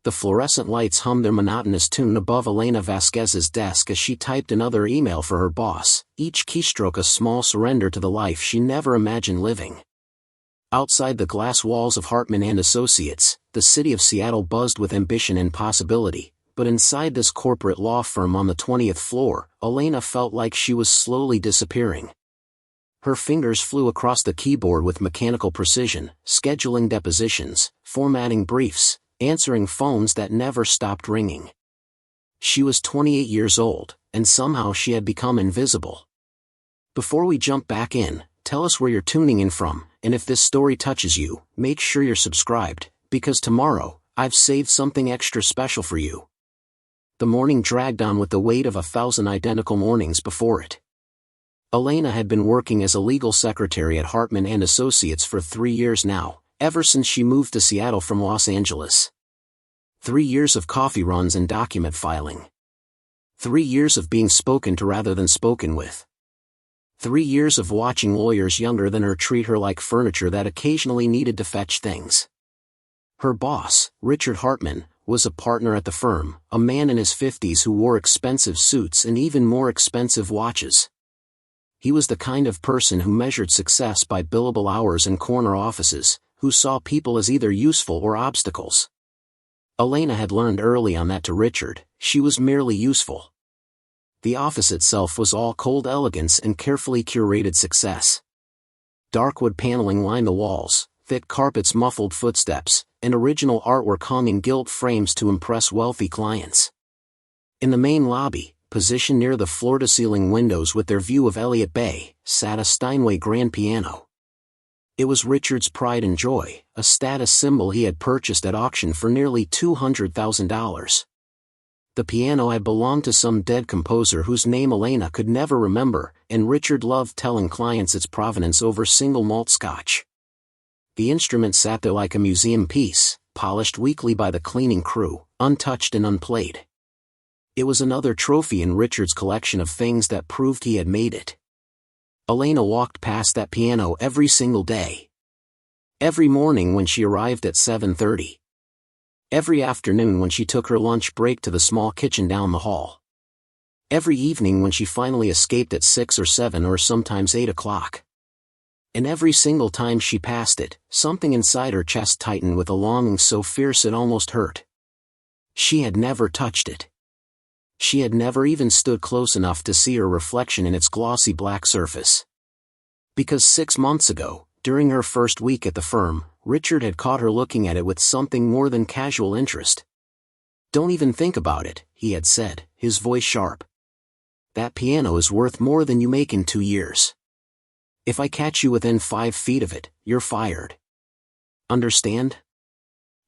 The fluorescent lights hummed their monotonous tune above Elena Vasquez's desk as she typed another email for her boss, each keystroke a small surrender to the life she never imagined living. Outside the glass walls of Hartman Associates, the city of Seattle buzzed with ambition and possibility, but inside this corporate law firm on the 20th floor, Elena felt like she was slowly disappearing. Her fingers flew across the keyboard with mechanical precision, scheduling depositions, formatting briefs, answering phones that never stopped ringing. She was 28 years old, and somehow she had become invisible. Before we jump back in, tell us where you're tuning in from, and if this story touches you, make sure you're subscribed, because tomorrow, I've saved something extra special for you. The morning dragged on with the weight of 1,000 identical mornings before it. Elena had been working as a legal secretary at Hartman Associates for 3 years now, ever since she moved to Seattle from Los Angeles. 3 years of coffee runs and document filing. 3 years of being spoken to rather than spoken with. 3 years of watching lawyers younger than her treat her like furniture that occasionally needed to fetch things. Her boss, Richard Hartman, was a partner at the firm, a man in his 50s who wore expensive suits and even more expensive watches. He was the kind of person who measured success by billable hours and corner offices, who saw people as either useful or obstacles. Elena had learned early on that to Richard, she was merely useful. The office itself was all cold elegance and carefully curated success. Dark wood paneling lined the walls, thick carpets muffled footsteps, and original artwork hung in gilt frames to impress wealthy clients. In the main lobby, positioned near the floor-to-ceiling windows with their view of Elliott Bay, sat a Steinway grand piano. It was Richard's pride and joy, a status symbol he had purchased at auction for nearly $200,000. The piano had belonged to some dead composer whose name Elena could never remember, and Richard loved telling clients its provenance over single malt scotch. The instrument sat there like a museum piece, polished weekly by the cleaning crew, untouched and unplayed. It was another trophy in Richard's collection of things that proved he had made it. Elena walked past that piano every single day. Every morning when she arrived at 7:30. Every afternoon when she took her lunch break to the small kitchen down the hall. Every evening when she finally escaped at 6 or 7 or sometimes 8 o'clock. And every single time she passed it, something inside her chest tightened with a longing so fierce it almost hurt. She had never touched it. She had never even stood close enough to see her reflection in its glossy black surface. Because 6 months ago, during her first week at the firm, Richard had caught her looking at it with something more than casual interest. "Don't even think about it," he had said, his voice sharp. "That piano is worth more than you make in 2 years. If I catch you within 5 feet of it, you're fired. Understand?"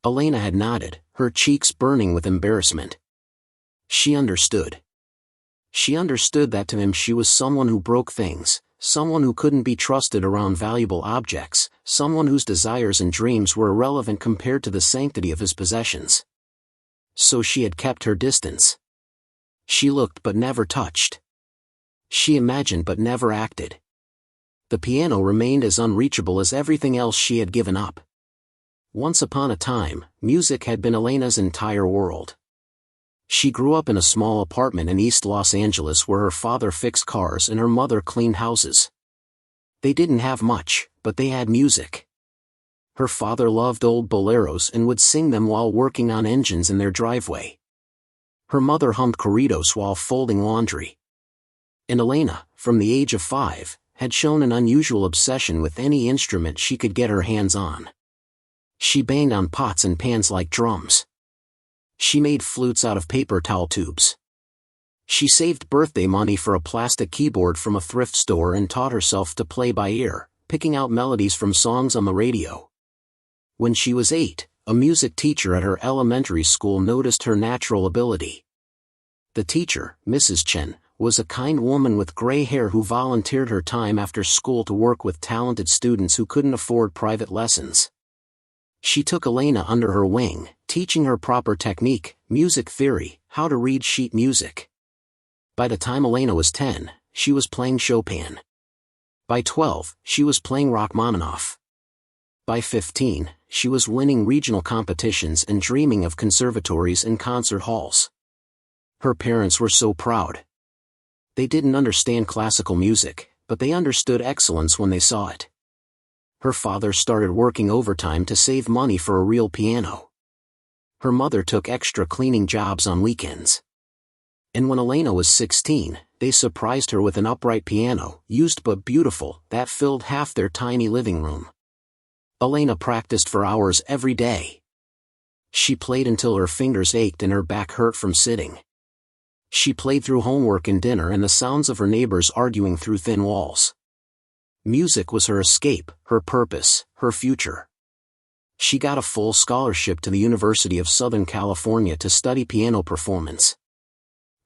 Elena had nodded, her cheeks burning with embarrassment. She understood. She understood that to him she was someone who broke things, someone who couldn't be trusted around valuable objects, someone whose desires and dreams were irrelevant compared to the sanctity of his possessions. So she had kept her distance. She looked but never touched. She imagined but never acted. The piano remained as unreachable as everything else she had given up. Once upon a time, music had been Elena's entire world. She grew up in a small apartment in East Los Angeles where her father fixed cars and her mother cleaned houses. They didn't have much, but they had music. Her father loved old boleros and would sing them while working on engines in their driveway. Her mother hummed corridos while folding laundry. And Elena, from the age of 5, had shown an unusual obsession with any instrument she could get her hands on. She banged on pots and pans like drums. She made flutes out of paper towel tubes. She saved birthday money for a plastic keyboard from a thrift store and taught herself to play by ear, picking out melodies from songs on the radio. When she was 8, a music teacher at her elementary school noticed her natural ability. The teacher, Mrs. Chen, was a kind woman with gray hair who volunteered her time after school to work with talented students who couldn't afford private lessons. She took Elena under her wing, teaching her proper technique, music theory, how to read sheet music. By the time Elena was 10, she was playing Chopin. By 12, she was playing Rachmaninoff. By 15, she was winning regional competitions and dreaming of conservatories and concert halls. Her parents were so proud. They didn't understand classical music, but they understood excellence when they saw it. Her father started working overtime to save money for a real piano. Her mother took extra cleaning jobs on weekends. And when Elena was 16, they surprised her with an upright piano, used but beautiful, that filled half their tiny living room. Elena practiced for hours every day. She played until her fingers ached and her back hurt from sitting. She played through homework and dinner and the sounds of her neighbors arguing through thin walls. Music was her escape, her purpose, her future. She got a full scholarship to the University of Southern California to study piano performance.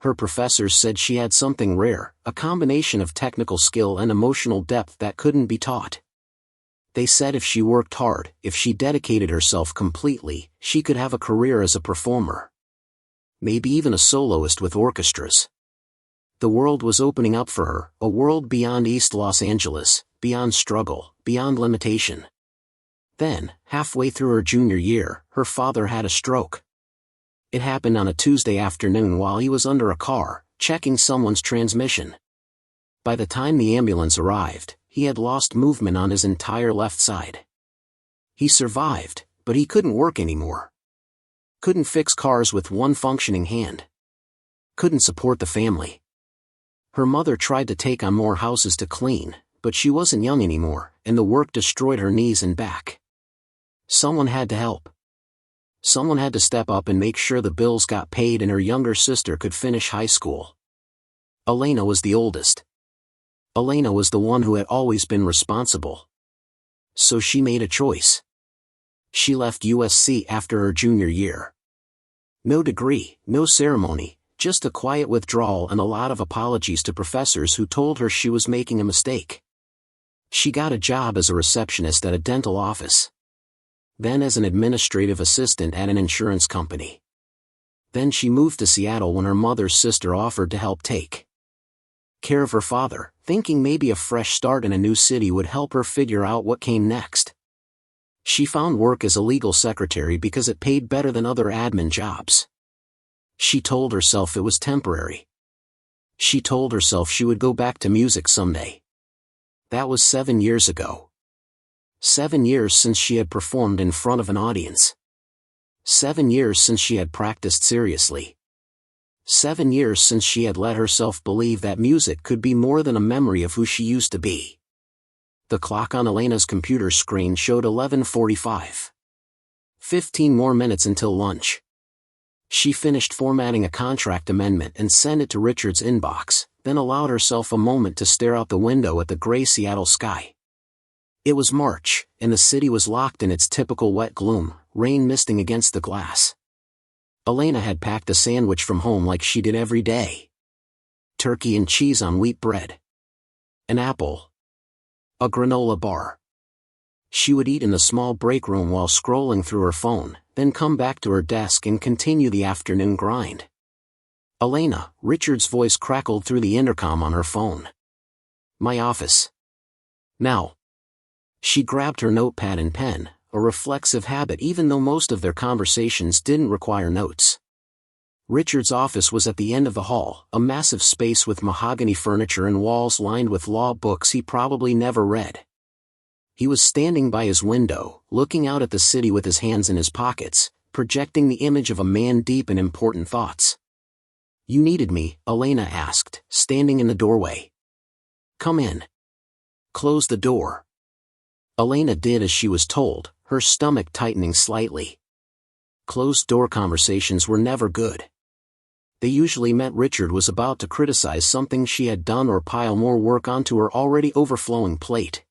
Her professors said she had something rare, a combination of technical skill and emotional depth that couldn't be taught. They said if she worked hard, if she dedicated herself completely, she could have a career as a performer. Maybe even a soloist with orchestras. The world was opening up for her, a world beyond East Los Angeles, beyond struggle, beyond limitation. Then, halfway through her junior year, her father had a stroke. It happened on a Tuesday afternoon while he was under a car, checking someone's transmission. By the time the ambulance arrived, he had lost movement on his entire left side. He survived, but he couldn't work anymore. Couldn't fix cars with one functioning hand. Couldn't support the family. Her mother tried to take on more houses to clean, but she wasn't young anymore, and the work destroyed her knees and back. Someone had to help. Someone had to step up and make sure the bills got paid and her younger sister could finish high school. Elena was the oldest. Elena was the one who had always been responsible. So she made a choice. She left USC after her junior year. No degree, no ceremony, just a quiet withdrawal and a lot of apologies to professors who told her she was making a mistake. She got a job as a receptionist at a dental office. Then as an administrative assistant at an insurance company. Then she moved to Seattle when her mother's sister offered to help take care of her father, thinking maybe a fresh start in a new city would help her figure out what came next. She found work as a legal secretary because it paid better than other admin jobs. She told herself it was temporary. She told herself she would go back to music someday. That was 7 years ago. 7 years since she had performed in front of an audience. 7 years since she had practiced seriously. 7 years since she had let herself believe that music could be more than a memory of who she used to be. The clock on Elena's computer screen showed 11:45. 15 more minutes until lunch. She finished formatting a contract amendment and sent it to Richard's inbox, then allowed herself a moment to stare out the window at the gray Seattle sky. It was March, and the city was locked in its typical wet gloom, rain misting against the glass. Elena had packed a sandwich from home like she did every day. Turkey and cheese on wheat bread. An apple. A granola bar. She would eat in the small break room while scrolling through her phone, then come back to her desk and continue the afternoon grind. Elena, Richard's voice crackled through the intercom on her phone. My office. Now. She grabbed her notepad and pen, a reflexive habit even though most of their conversations didn't require notes. Richard's office was at the end of the hall, a massive space with mahogany furniture and walls lined with law books he probably never read. He was standing by his window, looking out at the city with his hands in his pockets, projecting the image of a man deep in important thoughts. You needed me, Elena asked, standing in the doorway. Come in. Close the door. Elena did as she was told, her stomach tightening slightly. Closed-door conversations were never good. They usually meant Richard was about to criticize something she had done or pile more work onto her already overflowing plate.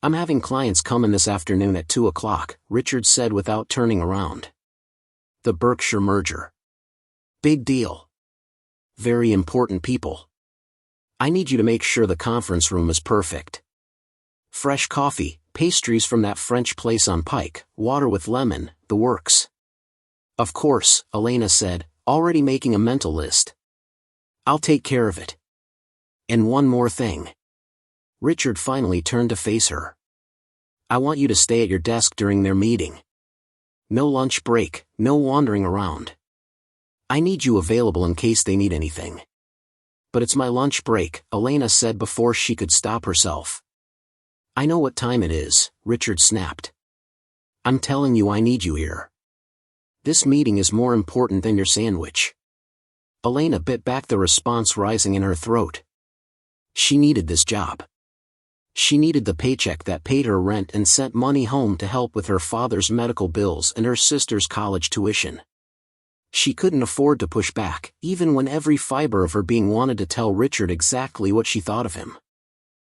I'm having clients come in this afternoon at 2 o'clock, Richard said without turning around. The Berkshire merger. Big deal. Very important people. I need you to make sure the conference room is perfect. Fresh coffee, pastries from that French place on Pike, water with lemon, the works. Of course, Elena said, already making a mental list. I'll take care of it. And one more thing. Richard finally turned to face her. I want you to stay at your desk during their meeting. No lunch break, no wandering around. I need you available in case they need anything. But it's my lunch break, Elena said before she could stop herself. I know what time it is, Richard snapped. I'm telling you I need you here. This meeting is more important than your sandwich. Elena bit back the response rising in her throat. She needed this job. She needed the paycheck that paid her rent and sent money home to help with her father's medical bills and her sister's college tuition. She couldn't afford to push back, even when every fiber of her being wanted to tell Richard exactly what she thought of him.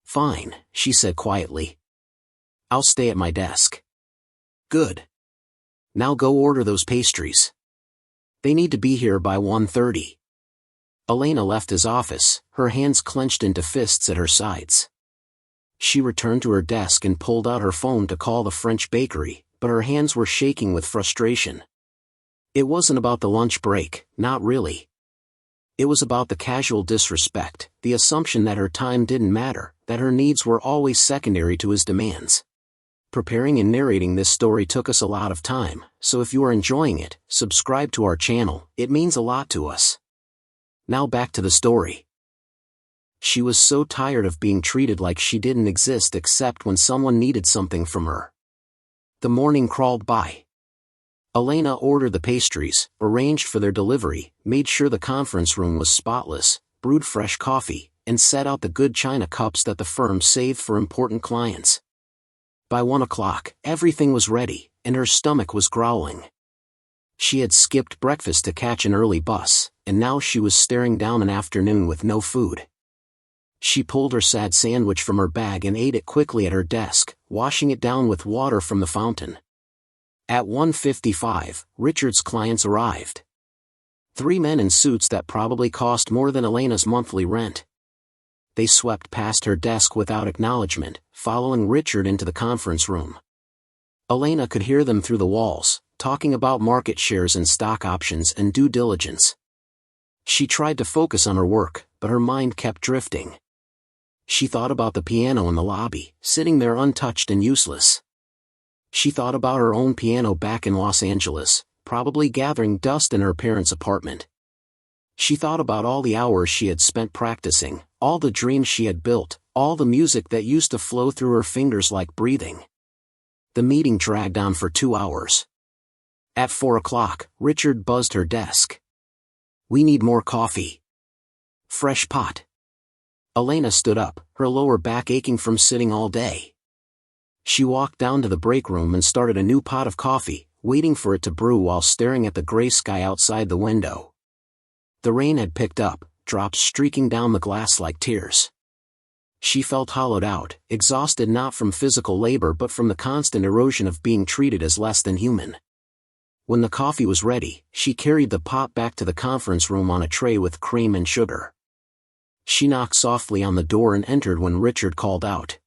Fine, she said quietly. I'll stay at my desk. Good. Now go order those pastries. They need to be here by 1:30. Elena left his office, her hands clenched into fists at her sides. She returned to her desk and pulled out her phone to call the French bakery, but her hands were shaking with frustration. It wasn't about the lunch break, not really. It was about the casual disrespect, the assumption that her time didn't matter, that her needs were always secondary to his demands. Preparing and narrating this story took us a lot of time, so if you are enjoying it, subscribe to our channel, it means a lot to us. Now back to the story. She was so tired of being treated like she didn't exist except when someone needed something from her. The morning crawled by. Elena ordered the pastries, arranged for their delivery, made sure the conference room was spotless, brewed fresh coffee, and set out the good china cups that the firm saved for important clients. By 1 o'clock, everything was ready, and her stomach was growling. She had skipped breakfast to catch an early bus, and now she was staring down an afternoon with no food. She pulled her sad sandwich from her bag and ate it quickly at her desk, washing it down with water from the fountain. At 1:55, Richard's clients arrived. 3 men in suits that probably cost more than Elena's monthly rent. They swept past her desk without acknowledgement, following Richard into the conference room. Elena could hear them through the walls, talking about market shares and stock options and due diligence. She tried to focus on her work, but her mind kept drifting. She thought about the piano in the lobby, sitting there untouched and useless. She thought about her own piano back in Los Angeles, probably gathering dust in her parents' apartment. She thought about all the hours she had spent practicing, all the dreams she had built, all the music that used to flow through her fingers like breathing. The meeting dragged on for 2 hours. At 4 o'clock, Richard buzzed her desk. We need more coffee. Fresh pot. Elena stood up, her lower back aching from sitting all day. She walked down to the break room and started a new pot of coffee, waiting for it to brew while staring at the gray sky outside the window. The rain had picked up, drops streaking down the glass like tears. She felt hollowed out, exhausted not from physical labor but from the constant erosion of being treated as less than human. When the coffee was ready, she carried the pot back to the conference room on a tray with cream and sugar. She knocked softly on the door and entered when Richard called out.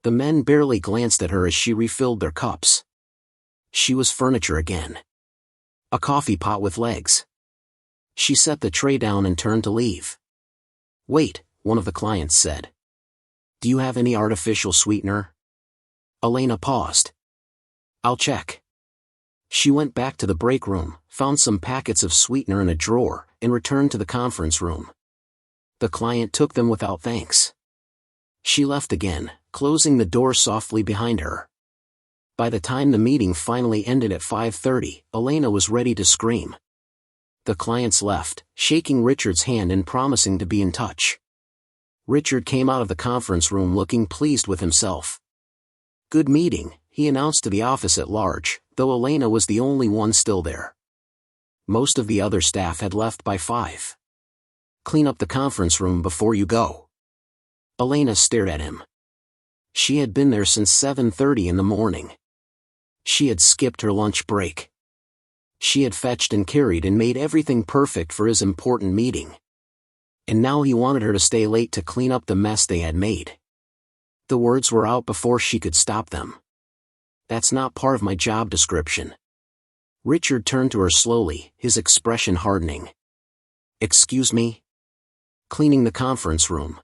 The men barely glanced at her as she refilled their cups. She was furniture again. A coffee pot with legs. She set the tray down and turned to leave. Wait, one of the clients said. Do you have any artificial sweetener? Elena paused. I'll check. She went back to the break room, found some packets of sweetener in a drawer, and returned to the conference room. The client took them without thanks. She left again, closing the door softly behind her. By the time the meeting finally ended at 5:30, Elena was ready to scream. The clients left, shaking Richard's hand and promising to be in touch. Richard came out of the conference room looking pleased with himself. Good meeting, he announced to the office at large, though Elena was the only one still there. Most of the other staff had left by 5. Clean up the conference room before you go. Elena stared at him. She had been there since 7:30 in the morning. She had skipped her lunch break. She had fetched and carried and made everything perfect for his important meeting. And now he wanted her to stay late to clean up the mess they had made. The words were out before she could stop them. That's not part of my job description. Richard turned to her slowly, his expression hardening. Excuse me? Cleaning the conference room.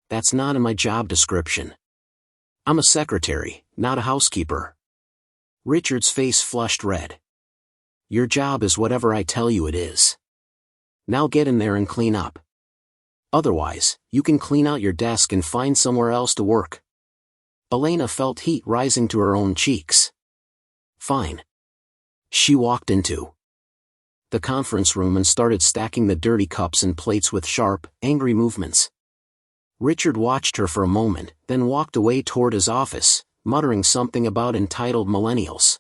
That's not in my job description. I'm a secretary, not a housekeeper. Richard's face flushed red. Your job is whatever I tell you it is. Now get in there and clean up. Otherwise, you can clean out your desk and find somewhere else to work. Elena felt heat rising to her own cheeks. Fine. She walked into the conference room and started stacking the dirty cups and plates with sharp, angry movements. Richard watched her for a moment, then walked away toward his office, muttering something about entitled millennials.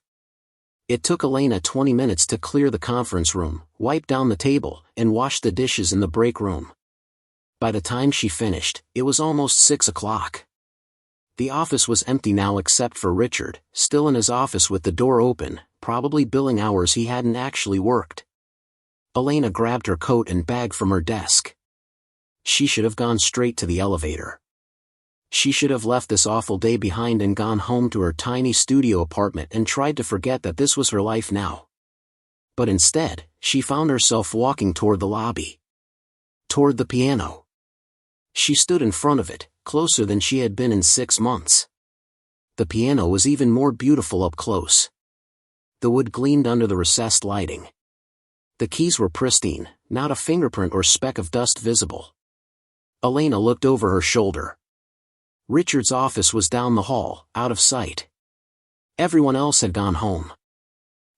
It took Elena 20 minutes to clear the conference room, wipe down the table, and wash the dishes in the break room. By the time she finished, it was almost 6 o'clock. The office was empty now except for Richard, still in his office with the door open, probably billing hours he hadn't actually worked. Elena grabbed her coat and bag from her desk. She should have gone straight to the elevator. She should have left this awful day behind and gone home to her tiny studio apartment and tried to forget that this was her life now. But instead, she found herself walking toward the lobby. Toward the piano. She stood in front of it, closer than she had been in 6 months. The piano was even more beautiful up close. The wood gleamed under the recessed lighting. The keys were pristine, not a fingerprint or speck of dust visible. Elena looked over her shoulder. Richard's office was down the hall, out of sight. Everyone else had gone home.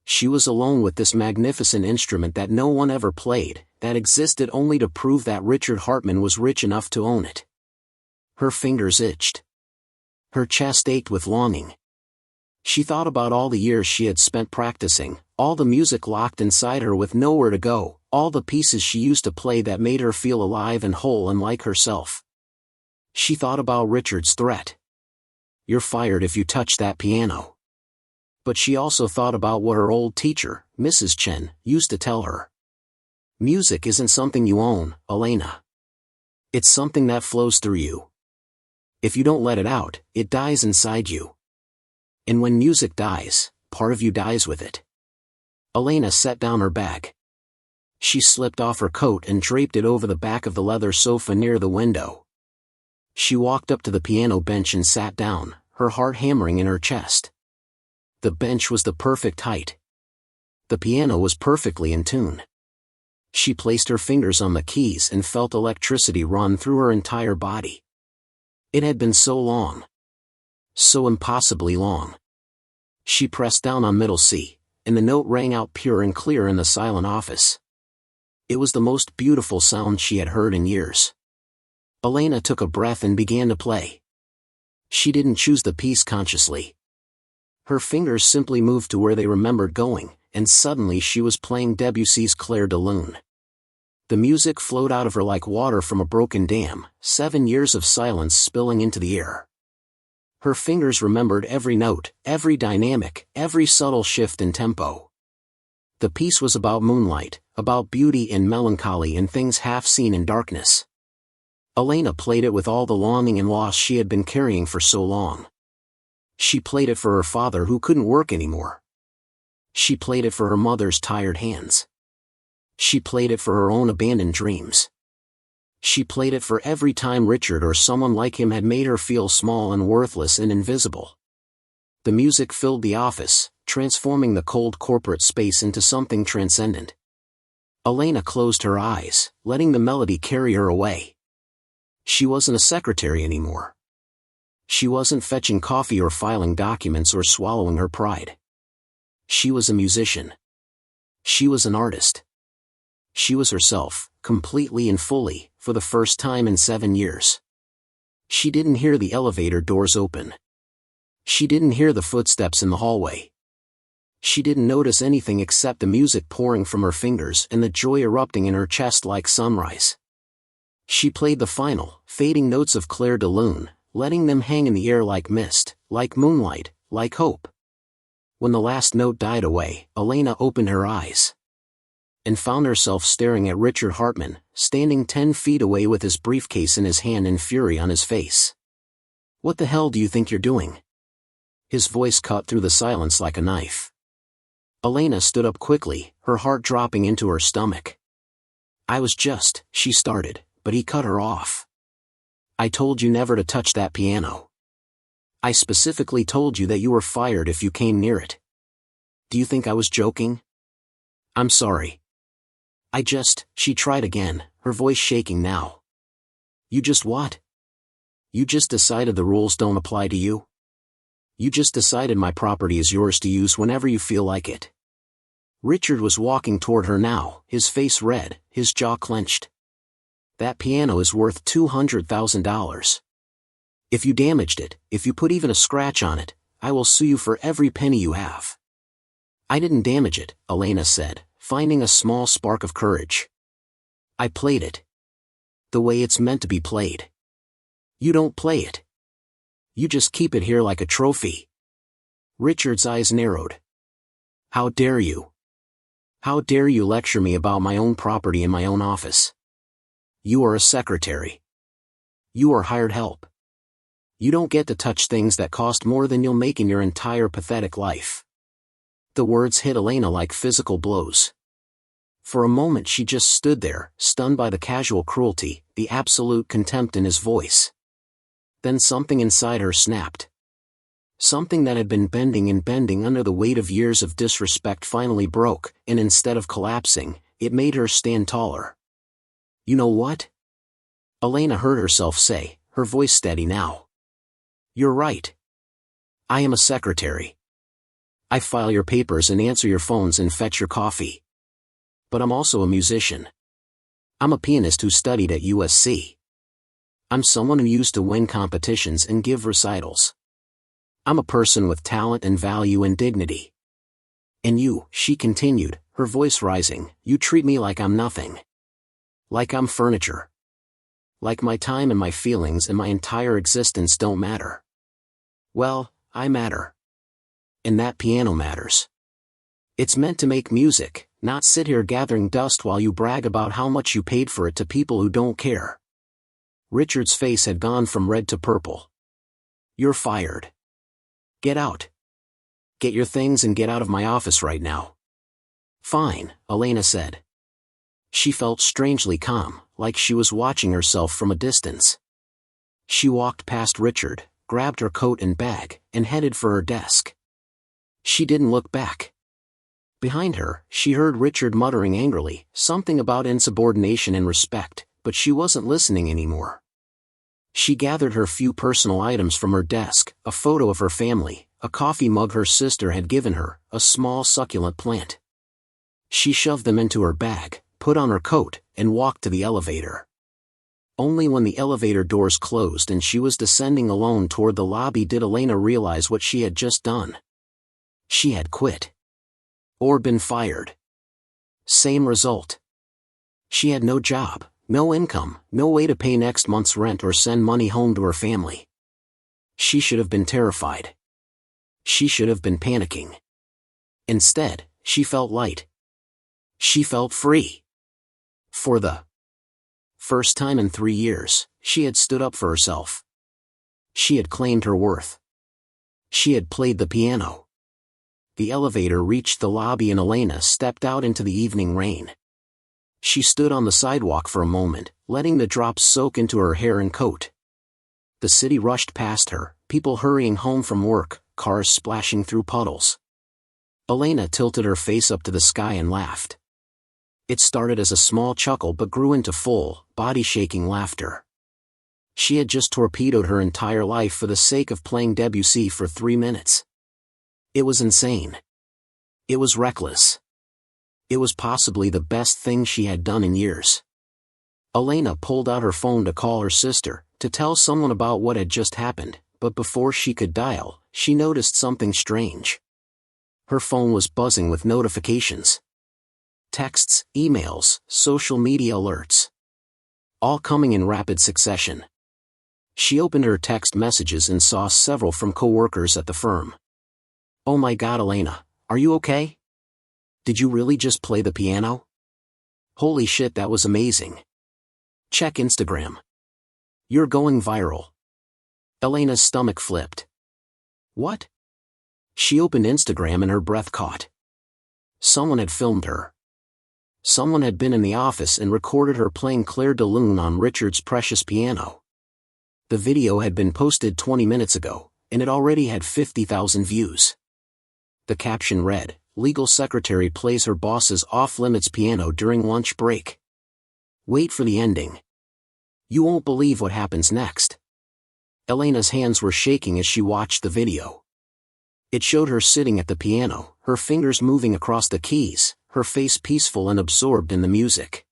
She was alone with this magnificent instrument that no one ever played, that existed only to prove that Richard Hartman was rich enough to own it. Her fingers itched. Her chest ached with longing. She thought about all the years she had spent practicing, all the music locked inside her with nowhere to go, all the pieces she used to play that made her feel alive and whole and like herself. She thought about Richard's threat. You're fired if you touch that piano. But she also thought about what her old teacher, Mrs. Chen, used to tell her. Music isn't something you own, Elena. It's something that flows through you. If you don't let it out, it dies inside you. And when music dies, part of you dies with it. Elena set down her bag. She slipped off her coat and draped it over the back of the leather sofa near the window. She walked up to the piano bench and sat down, her heart hammering in her chest. The bench was the perfect height. The piano was perfectly in tune. She placed her fingers on the keys and felt electricity run through her entire body. It had been so long. So impossibly long. She pressed down on middle C, and the note rang out pure and clear in the silent office. It was the most beautiful sound she had heard in years. Elena took a breath and began to play. She didn't choose the piece consciously. Her fingers simply moved to where they remembered going, and suddenly she was playing Debussy's Clair de Lune. The music flowed out of her like water from a broken dam, 7 years of silence spilling into the air. Her fingers remembered every note, every dynamic, every subtle shift in tempo. The piece was about moonlight, about beauty and melancholy and things half seen in darkness. Elena played it with all the longing and loss she had been carrying for so long. She played it for her father who couldn't work anymore. She played it for her mother's tired hands. She played it for her own abandoned dreams. She played it for every time Richard or someone like him had made her feel small and worthless and invisible. The music filled the office, transforming the cold corporate space into something transcendent. Elena closed her eyes, letting the melody carry her away. She wasn't a secretary anymore. She wasn't fetching coffee or filing documents or swallowing her pride. She was a musician. She was an artist. She was herself, completely and fully, for the first time in 7 years. She didn't hear the elevator doors open. She didn't hear the footsteps in the hallway. She didn't notice anything except the music pouring from her fingers and the joy erupting in her chest like sunrise. She played the final, fading notes of Clair de Lune, letting them hang in the air like mist, like moonlight, like hope. When the last note died away, Elena opened her eyes. And found herself staring at Richard Hartman, standing 10 feet away with his briefcase in his hand and fury on his face. What the hell do you think you're doing? His voice cut through the silence like a knife. Elena stood up quickly, her heart dropping into her stomach. She started, but he cut her off. I told you never to touch that piano. I specifically told you that you were fired if you came near it. Do you think I was joking? I'm sorry. She tried again, her voice shaking now. You just what? You just decided the rules don't apply to you? You just decided my property is yours to use whenever you feel like it. Richard was walking toward her now, his face red, his jaw clenched. That piano is worth $200,000. If you damaged it, if you put even a scratch on it, I will sue you for every penny you have. I didn't damage it, Elena said, finding a small spark of courage. I played it. The way it's meant to be played. You don't play it. You just keep it here like a trophy. Richard's eyes narrowed. How dare you? How dare you lecture me about my own property in my own office? You are a secretary. You are hired help. You don't get to touch things that cost more than you'll make in your entire pathetic life. The words hit Elena like physical blows. For a moment she just stood there, stunned by the casual cruelty, the absolute contempt in his voice. Then something inside her snapped. Something that had been bending and bending under the weight of years of disrespect finally broke, and instead of collapsing, it made her stand taller. You know what? Elena heard herself say, her voice steady now. You're right. I am a secretary. I file your papers and answer your phones and fetch your coffee. But I'm also a musician. I'm a pianist who studied at USC. I'm someone who used to win competitions and give recitals. I'm a person with talent and value and dignity. And you, she continued, her voice rising, you treat me like I'm nothing. Like I'm furniture. Like my time and my feelings and my entire existence don't matter. Well, I matter. And that piano matters. It's meant to make music, not sit here gathering dust while you brag about how much you paid for it to people who don't care. Richard's face had gone from red to purple. You're fired. Get out. Get your things and get out of my office right now. Fine, Elena said. She felt strangely calm, like she was watching herself from a distance. She walked past Richard, grabbed her coat and bag, and headed for her desk. She didn't look back. Behind her, she heard Richard muttering angrily, something about insubordination and respect, but she wasn't listening anymore. She gathered her few personal items from her desk, a photo of her family, a coffee mug her sister had given her, a small succulent plant. She shoved them into her bag, put on her coat, and walked to the elevator. Only when the elevator doors closed and she was descending alone toward the lobby did Elena realize what she had just done. She had quit. Or been fired. Same result. She had no job, no income, no way to pay next month's rent or send money home to her family. She should have been terrified. She should have been panicking. Instead, she felt light. She felt free. For the first time in 3 years, she had stood up for herself. She had claimed her worth. She had played the piano. The elevator reached the lobby and Elena stepped out into the evening rain. She stood on the sidewalk for a moment, letting the drops soak into her hair and coat. The city rushed past her, people hurrying home from work, cars splashing through puddles. Elena tilted her face up to the sky and laughed. It started as a small chuckle but grew into full, body-shaking laughter. She had just torpedoed her entire life for the sake of playing Debussy for 3 minutes. It was insane. It was reckless. It was possibly the best thing she had done in years. Elena pulled out her phone to call her sister, to tell someone about what had just happened, but before she could dial, she noticed something strange. Her phone was buzzing with notifications. Texts, emails, social media alerts. All coming in rapid succession. She opened her text messages and saw several from coworkers at the firm. Oh my God, Elena, are you okay? Did you really just play the piano? Holy shit, that was amazing. Check Instagram. You're going viral. Elena's stomach flipped. What? She opened Instagram and her breath caught. Someone had filmed her. Someone had been in the office and recorded her playing Clair de Lune on Richard's precious piano. The video had been posted 20 minutes ago, and it already had 50,000 views. The caption read, "Legal secretary plays her boss's off-limits piano during lunch break. Wait for the ending. You won't believe what happens next." Elena's hands were shaking as she watched the video. It showed her sitting at the piano, her fingers moving across the keys, her face peaceful and absorbed in the music.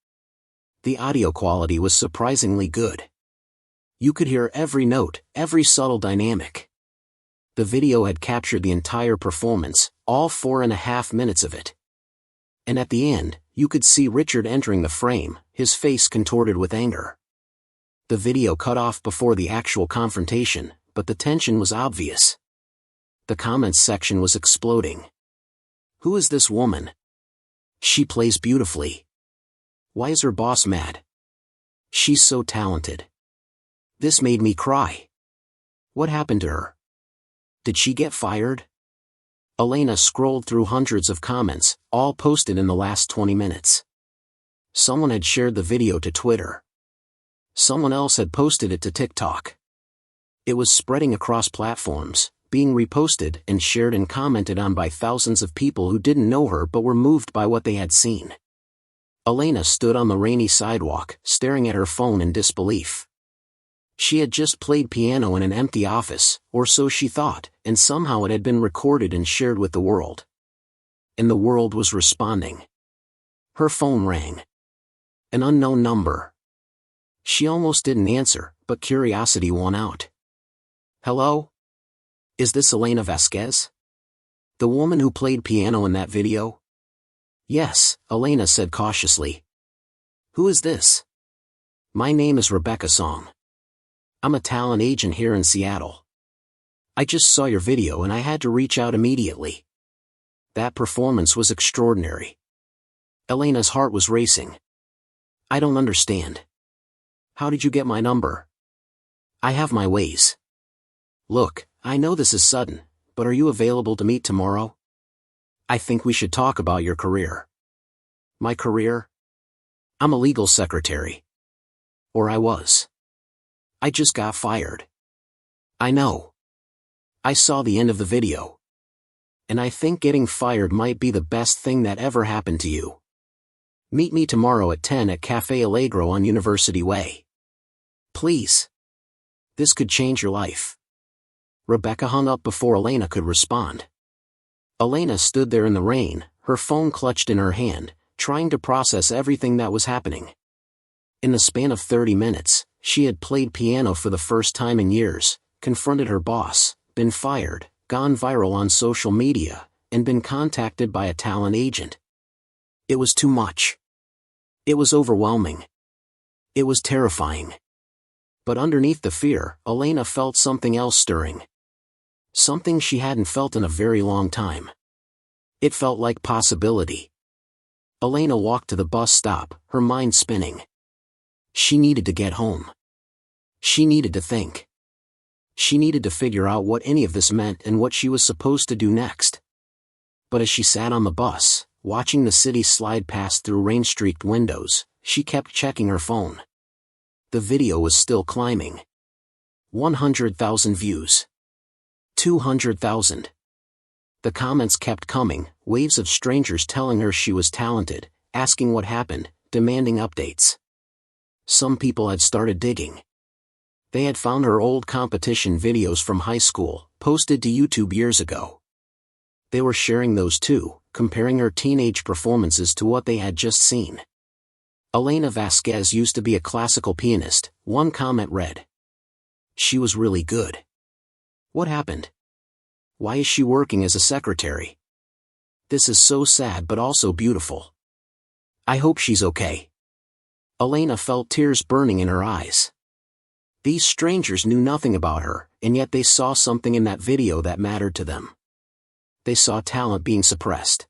The audio quality was surprisingly good. You could hear every note, every subtle dynamic. The video had captured the entire performance, all 4.5 minutes of it. And at the end, you could see Richard entering the frame, his face contorted with anger. The video cut off before the actual confrontation, but the tension was obvious. The comments section was exploding. "Who is this woman? She plays beautifully. Why is her boss mad? She's so talented. This made me cry. What happened to her? Did she get fired?" Elena scrolled through hundreds of comments, all posted in the last 20 minutes. Someone had shared the video to Twitter. Someone else had posted it to TikTok. It was spreading across platforms, being reposted and shared and commented on by thousands of people who didn't know her but were moved by what they had seen. Elena stood on the rainy sidewalk, staring at her phone in disbelief. She had just played piano in an empty office, or so she thought, and somehow it had been recorded and shared with the world. And the world was responding. Her phone rang. An unknown number. She almost didn't answer, but curiosity won out. "Hello? Is this Elena Vasquez? The woman who played piano in that video?" "Yes," Elena said cautiously. "Who is this?" "My name is Rebecca Song. I'm a talent agent here in Seattle. I just saw your video and I had to reach out immediately. That performance was extraordinary." Elena's heart was racing. "I don't understand. How did you get my number?" "I have my ways. Look, I know this is sudden, but are you available to meet tomorrow? I think we should talk about your career." "My career? I'm a legal secretary. Or I was. I just got fired." "I know. I saw the end of the video. And I think getting fired might be the best thing that ever happened to you. Meet me tomorrow at 10 at Café Allegro on University Way. Please. This could change your life." Rebecca hung up before Elena could respond. Elena stood there in the rain, her phone clutched in her hand, trying to process everything that was happening. In the span of 30 minutes, she had played piano for the first time in years, confronted her boss, been fired, gone viral on social media, and been contacted by a talent agent. It was too much. It was overwhelming. It was terrifying. But underneath the fear, Elena felt something else stirring. Something she hadn't felt in a very long time. It felt like possibility. Elena walked to the bus stop, her mind spinning. She needed to get home. She needed to think. She needed to figure out what any of this meant and what she was supposed to do next. But as she sat on the bus, watching the city slide past through rain-streaked windows, she kept checking her phone. The video was still climbing. 100,000 views. 200,000. The comments kept coming, waves of strangers telling her she was talented, asking what happened, demanding updates. Some people had started digging. They had found her old competition videos from high school, posted to YouTube years ago. They were sharing those too, comparing her teenage performances to what they had just seen. "Elena Vasquez used to be a classical pianist," one comment read. "She was really good. What happened? Why is she working as a secretary? This is so sad but also beautiful. I hope she's okay." Elena felt tears burning in her eyes. These strangers knew nothing about her, and yet they saw something in that video that mattered to them. They saw talent being suppressed.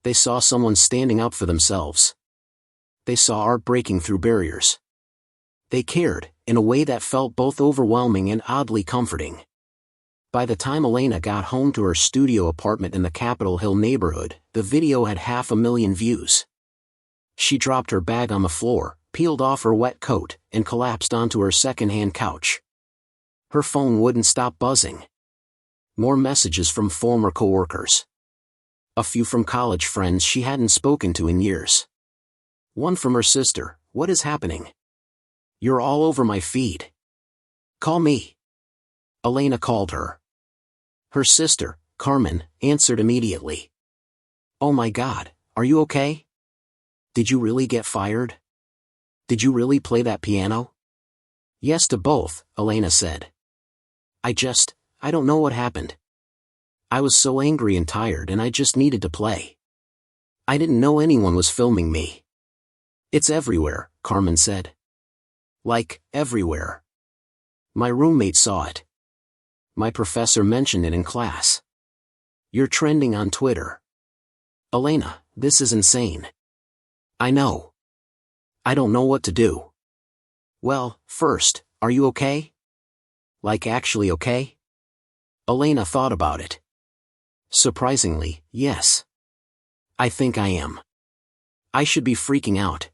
They saw someone standing up for themselves. They saw art breaking through barriers. They cared, in a way that felt both overwhelming and oddly comforting. By the time Elena got home to her studio apartment in the Capitol Hill neighborhood, the video had 500,000 views. She dropped her bag on the floor, peeled off her wet coat, and collapsed onto her second-hand couch. Her phone wouldn't stop buzzing. More messages from former coworkers. A few from college friends she hadn't spoken to in years. One from her sister, "What is happening? You're all over my feed. Call me." Elena called her. Her sister, Carmen, answered immediately. "Oh my God, are you okay? Did you really get fired? Did you really play that piano?" "Yes to both," Elena said. I don't know what happened. I was so angry and tired and I just needed to play. I didn't know anyone was filming me." "It's everywhere," Carmen said. "Like, everywhere. My roommate saw it. My professor mentioned it in class. You're trending on Twitter." "Elena, this is insane." "I know. I don't know what to do." "Well, first, are you okay? Like actually okay?" Elena thought about it. Surprisingly, yes. "I think I am. I should be freaking out.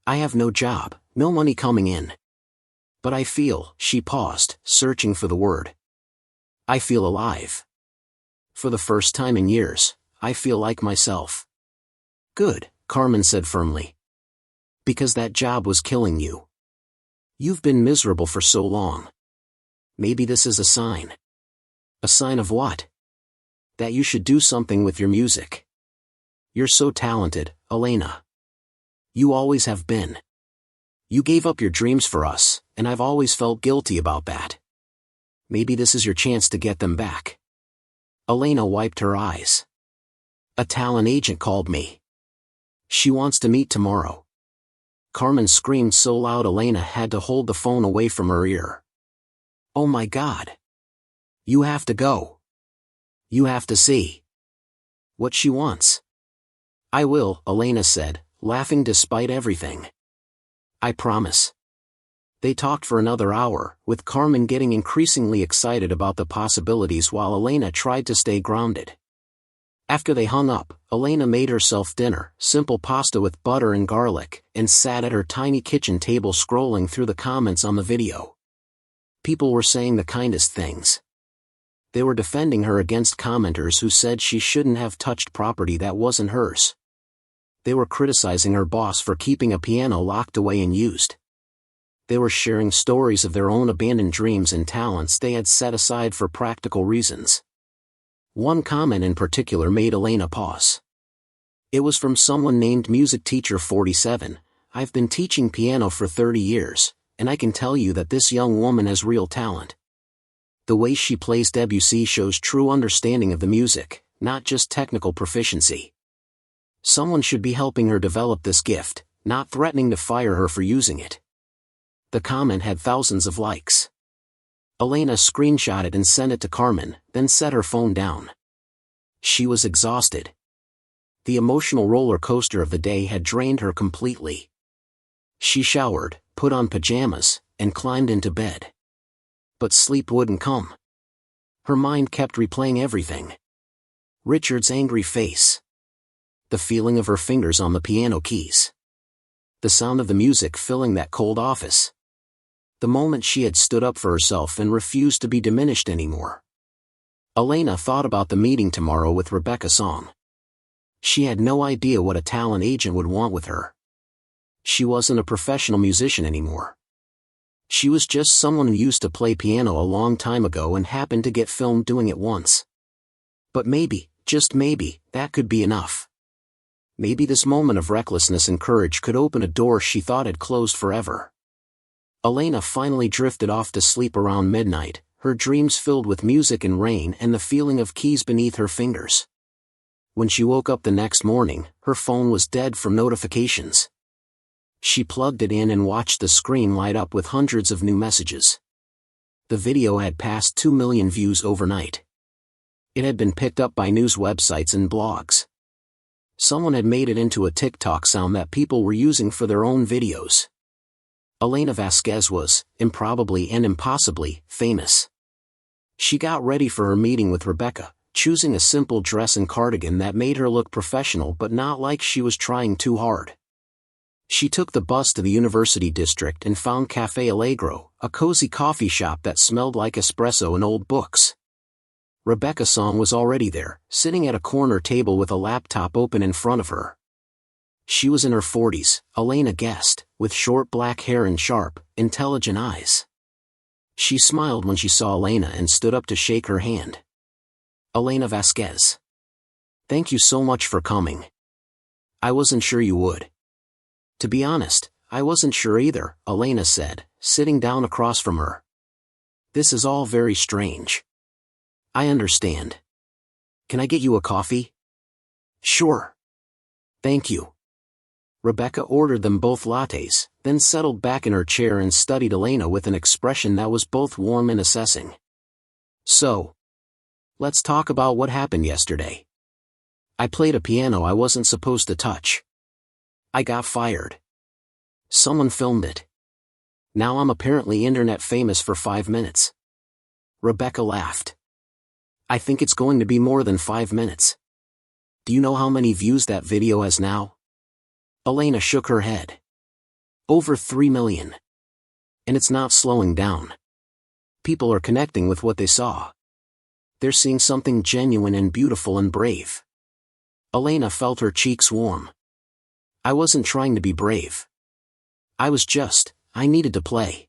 I have no job, no money coming in. But I feel," she paused, searching for the word. "I feel alive. For the first time in years, I feel like myself." "Good," Carmen said firmly. "Because that job was killing you. You've been miserable for so long. Maybe this is a sign." "A sign of what?" "That you should do something with your music. You're so talented, Elena. You always have been. You gave up your dreams for us, and I've always felt guilty about that. Maybe this is your chance to get them back." Elena wiped her eyes. "A talent agent called me. She wants to meet tomorrow." Carmen screamed so loud Elena had to hold the phone away from her ear. "Oh my God. You have to go. You have to see what she wants." "I will," Elena said, laughing despite everything. "I promise." They talked for another hour, with Carmen getting increasingly excited about the possibilities while Elena tried to stay grounded. After they hung up, Elena made herself dinner, simple pasta with butter and garlic, and sat at her tiny kitchen table scrolling through the comments on the video. People were saying the kindest things. They were defending her against commenters who said she shouldn't have touched property that wasn't hers. They were criticizing her boss for keeping a piano locked away and used. They were sharing stories of their own abandoned dreams and talents they had set aside for practical reasons. One comment in particular made Elena pause. It was from someone named Music Teacher 47, "I've been teaching piano for 30 years, and I can tell you that this young woman has real talent. The way she plays Debussy shows true understanding of the music, not just technical proficiency. Someone should be helping her develop this gift, not threatening to fire her for using it." The comment had thousands of likes. Elena screenshot it and sent it to Carmen, then set her phone down. She was exhausted. The emotional roller coaster of the day had drained her completely. She showered, put on pajamas, and climbed into bed. But sleep wouldn't come. Her mind kept replaying everything. Richard's angry face. The feeling of her fingers on the piano keys. The sound of the music filling that cold office. The moment she had stood up for herself and refused to be diminished anymore. Elena thought about the meeting tomorrow with Rebecca Song. She had no idea what a talent agent would want with her. She wasn't a professional musician anymore. She was just someone who used to play piano a long time ago and happened to get filmed doing it once. But maybe, just maybe, that could be enough. Maybe this moment of recklessness and courage could open a door she thought had closed forever. Elena finally drifted off to sleep around midnight, her dreams filled with music and rain and the feeling of keys beneath her fingers. When she woke up the next morning, her phone was dead from notifications. She plugged it in and watched the screen light up with hundreds of new messages. The video had passed 2 million views overnight. It had been picked up by news websites and blogs. Someone had made it into a TikTok sound that people were using for their own videos. Elena Vasquez was, improbably and impossibly, famous. She got ready for her meeting with Rebecca, choosing a simple dress and cardigan that made her look professional but not like she was trying too hard. She took the bus to the University District and found Café Allegro, a cozy coffee shop that smelled like espresso and old books. Rebecca Song was already there, sitting at a corner table with a laptop open in front of her. She was in her 40s, Elena guessed, with short black hair and sharp, intelligent eyes. She smiled when she saw Elena and stood up to shake her hand. Elena Vasquez. Thank you so much for coming. I wasn't sure you would. To be honest, I wasn't sure either, Elena said, sitting down across from her. This is all very strange. I understand. Can I get you a coffee? Sure. Thank you. Rebecca ordered them both lattes, then settled back in her chair and studied Elena with an expression that was both warm and assessing. So, let's talk about what happened yesterday. I played a piano I wasn't supposed to touch. I got fired. Someone filmed it. Now I'm apparently internet famous for 5 minutes. Rebecca laughed. I think it's going to be more than 5 minutes. Do you know how many views that video has now? Elena shook her head. Over 3 million. And it's not slowing down. People are connecting with what they saw. They're seeing something genuine and beautiful and brave. Elena felt her cheeks warm. I wasn't trying to be brave. I needed to play.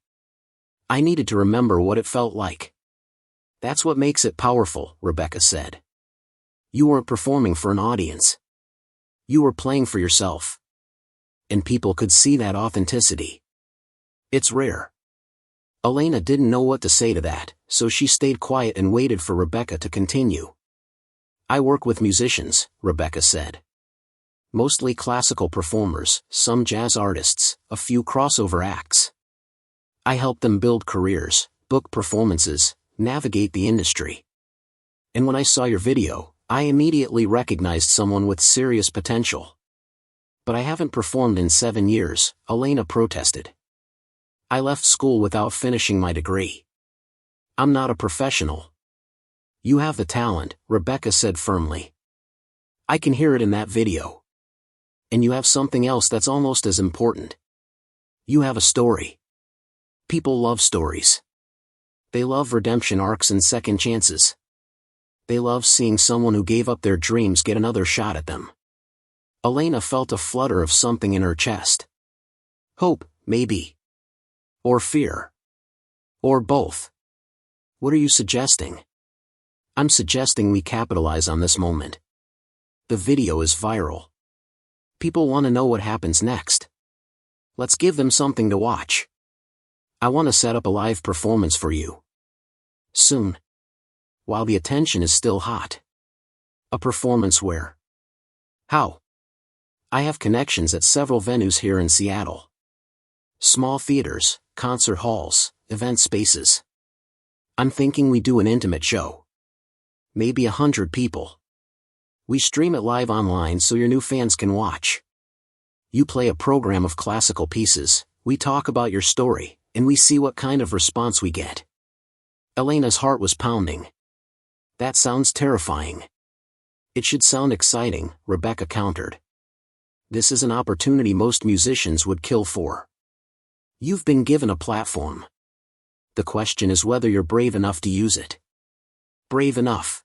I needed to remember what it felt like. That's what makes it powerful, Rebecca said. You weren't performing for an audience. You were playing for yourself. And people could see that authenticity. It's rare. Elena didn't know what to say to that, so she stayed quiet and waited for Rebecca to continue. I work with musicians, Rebecca said. Mostly classical performers, some jazz artists, a few crossover acts. I help them build careers, book performances, navigate the industry. And when I saw your video, I immediately recognized someone with serious potential. But I haven't performed in 7 years, Elena protested. I left school without finishing my degree. I'm not a professional. You have the talent, Rebecca said firmly. I can hear it in that video. And you have something else that's almost as important. You have a story. People love stories. They love redemption arcs and second chances. They love seeing someone who gave up their dreams get another shot at them. Elena felt a flutter of something in her chest. Hope, maybe. Or fear. Or both. What are you suggesting? I'm suggesting we capitalize on this moment. The video is viral. People want to know what happens next. Let's give them something to watch. I want to set up a live performance for you. Soon. While the attention is still hot. A performance where? How? I have connections at several venues here in Seattle. Small theaters, concert halls, event spaces. I'm thinking we do an intimate show. Maybe 100 people. We stream it live online so your new fans can watch. You play a program of classical pieces, we talk about your story, and we see what kind of response we get. Elena's heart was pounding. That sounds terrifying. It should sound exciting, Rebecca countered. This is an opportunity most musicians would kill for. You've been given a platform. The question is whether you're brave enough to use it. Brave enough.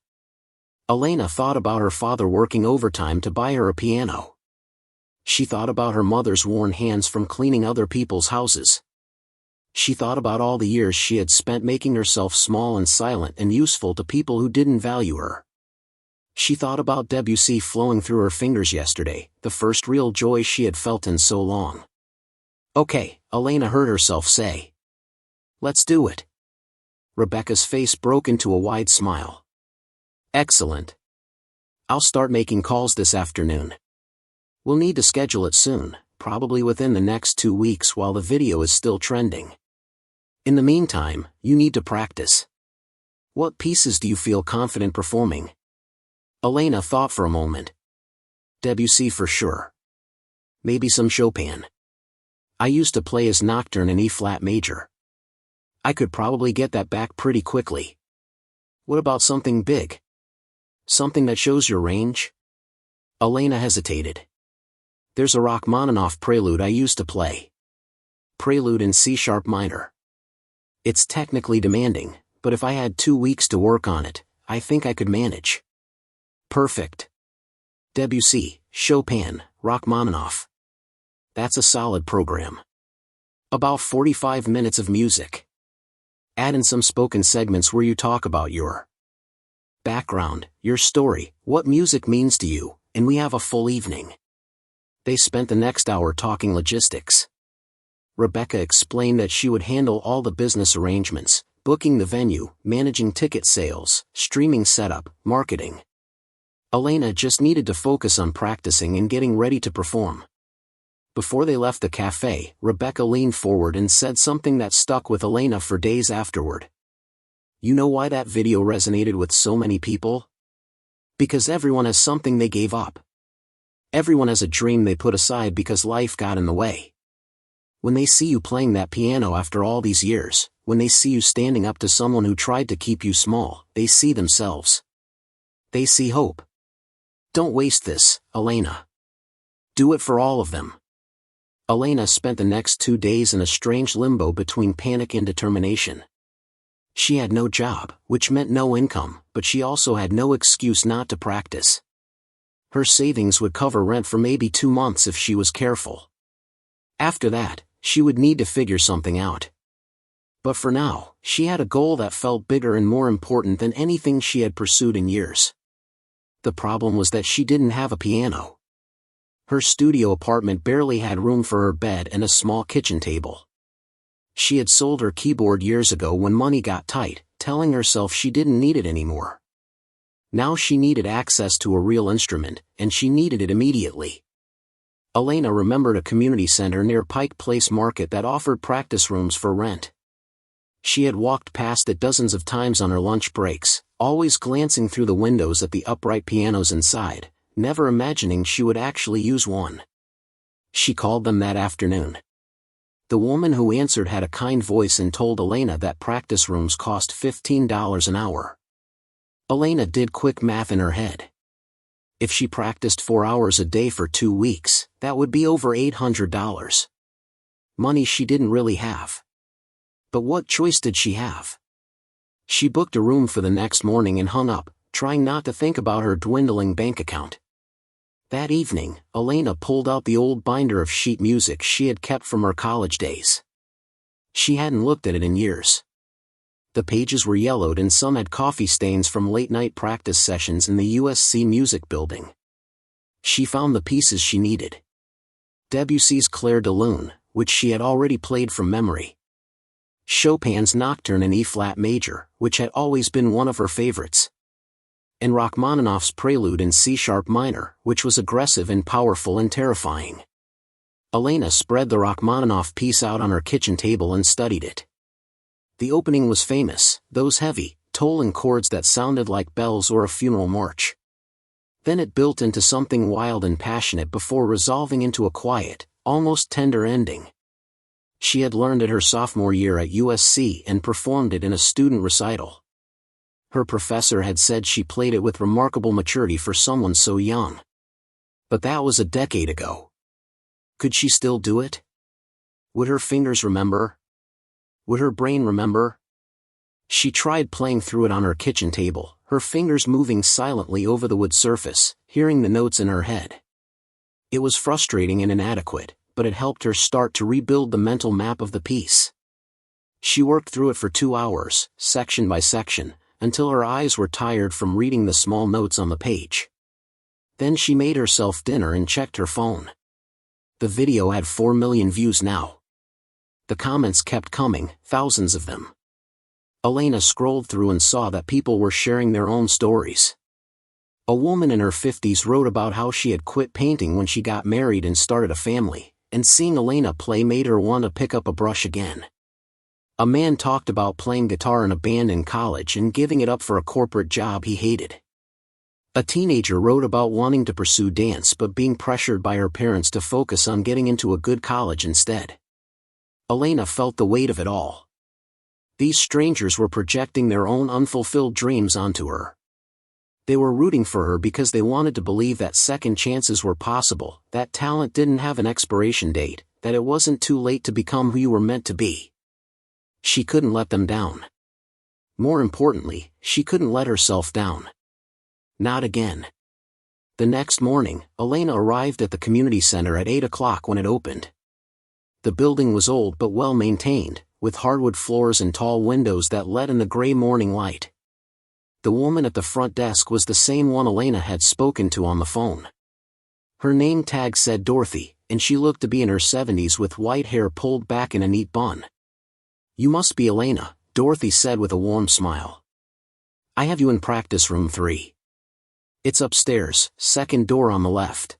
Elena thought about her father working overtime to buy her a piano. She thought about her mother's worn hands from cleaning other people's houses. She thought about all the years she had spent making herself small and silent and useful to people who didn't value her. She thought about Debussy flowing through her fingers yesterday, the first real joy she had felt in so long. Okay, Elena heard herself say. Let's do it. Rebecca's face broke into a wide smile. Excellent. I'll start making calls this afternoon. We'll need to schedule it soon, probably within the next 2 weeks while the video is still trending. In the meantime, you need to practice. What pieces do you feel confident performing? Elena thought for a moment. Debussy for sure. Maybe some Chopin. I used to play his Nocturne in E-flat major. I could probably get that back pretty quickly. What about something big? Something that shows your range? Elena hesitated. There's a Rachmaninoff prelude I used to play. Prelude in C-sharp minor. It's technically demanding, but if I had 2 weeks to work on it, I think I could manage. Perfect. Debussy, Chopin, Rachmaninoff. That's a solid program. About 45 minutes of music. Add in some spoken segments where you talk about your background, your story, what music means to you, and we have a full evening. They spent the next hour talking logistics. Rebecca explained that she would handle all the business arrangements, booking the venue, managing ticket sales, streaming setup, marketing. Elena just needed to focus on practicing and getting ready to perform. Before they left the cafe, Rebecca leaned forward and said something that stuck with Elena for days afterward. You know why that video resonated with so many people? Because everyone has something they gave up. Everyone has a dream they put aside because life got in the way. When they see you playing that piano after all these years, when they see you standing up to someone who tried to keep you small, they see themselves. They see hope. Don't waste this, Elena. Do it for all of them. Elena spent the next 2 days in a strange limbo between panic and determination. She had no job, which meant no income, but she also had no excuse not to practice. Her savings would cover rent for maybe 2 months if she was careful. After that, she would need to figure something out. But for now, she had a goal that felt bigger and more important than anything she had pursued in years. The problem was that she didn't have a piano. Her studio apartment barely had room for her bed and a small kitchen table. She had sold her keyboard years ago when money got tight, telling herself she didn't need it anymore. Now she needed access to a real instrument, and she needed it immediately. Elena remembered a community center near Pike Place Market that offered practice rooms for rent. She had walked past it dozens of times on her lunch breaks, always glancing through the windows at the upright pianos inside, never imagining she would actually use one. She called them that afternoon. The woman who answered had a kind voice and told Elena that practice rooms cost $15 an hour. Elena did quick math in her head. If she practiced 4 hours a day for 2 weeks, that would be over $800. Money she didn't really have. But what choice did she have? She booked a room for the next morning and hung up, trying not to think about her dwindling bank account. That evening, Elena pulled out the old binder of sheet music she had kept from her college days. She hadn't looked at it in years. The pages were yellowed and some had coffee stains from late-night practice sessions in the USC Music Building. She found the pieces she needed. Debussy's Clair de Lune, which she had already played from memory. Chopin's Nocturne in E-flat major, which had always been one of her favorites. And Rachmaninoff's Prelude in C-sharp minor, which was aggressive and powerful and terrifying. Elena spread the Rachmaninoff piece out on her kitchen table and studied it. The opening was famous, those heavy, tolling chords that sounded like bells or a funeral march. Then it built into something wild and passionate before resolving into a quiet, almost tender ending. She had learned it her sophomore year at USC and performed it in a student recital. Her professor had said she played it with remarkable maturity for someone so young. But that was a decade ago. Could she still do it? Would her fingers remember? Would her brain remember? She tried playing through it on her kitchen table, her fingers moving silently over the wood surface, hearing the notes in her head. It was frustrating and inadequate, but it helped her start to rebuild the mental map of the piece. She worked through it for 2 hours, section by section, until her eyes were tired from reading the small notes on the page. Then she made herself dinner and checked her phone. The video had 4 million views now. The comments kept coming, thousands of them. Elena scrolled through and saw that people were sharing their own stories. A woman in her 50s wrote about how she had quit painting when she got married and started a family, and seeing Elena play made her want to pick up a brush again. A man talked about playing guitar in a band in college and giving it up for a corporate job he hated. A teenager wrote about wanting to pursue dance but being pressured by her parents to focus on getting into a good college instead. Elena felt the weight of it all. These strangers were projecting their own unfulfilled dreams onto her. They were rooting for her because they wanted to believe that second chances were possible, that talent didn't have an expiration date, that it wasn't too late to become who you were meant to be. She couldn't let them down. More importantly, she couldn't let herself down. Not again. The next morning, Elena arrived at the community center at 8 o'clock when it opened. The building was old but well maintained, with hardwood floors and tall windows that let in the gray morning light. The woman at the front desk was the same one Elena had spoken to on the phone. Her name tag said Dorothy, and she looked to be in her 70s with white hair pulled back in a neat bun. "You must be Elena," Dorothy said with a warm smile. "I have you in practice room 3. It's upstairs, second door on the left.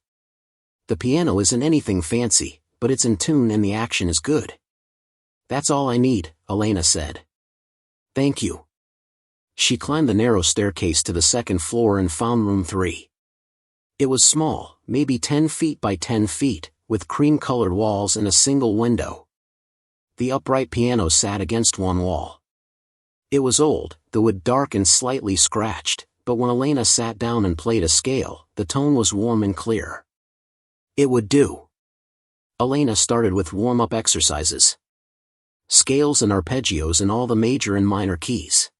The piano isn't anything fancy, but it's in tune and the action is good." "That's all I need," Elena said. "Thank you." She climbed the narrow staircase to the second floor and found room 3. It was small, maybe 10 feet by 10 feet, with cream-colored walls and a single window. The upright piano sat against one wall. It was old, the wood dark and slightly scratched, but when Elena sat down and played a scale, the tone was warm and clear. It would do. Elena started with warm-up exercises. Scales and arpeggios in all the major and minor keys.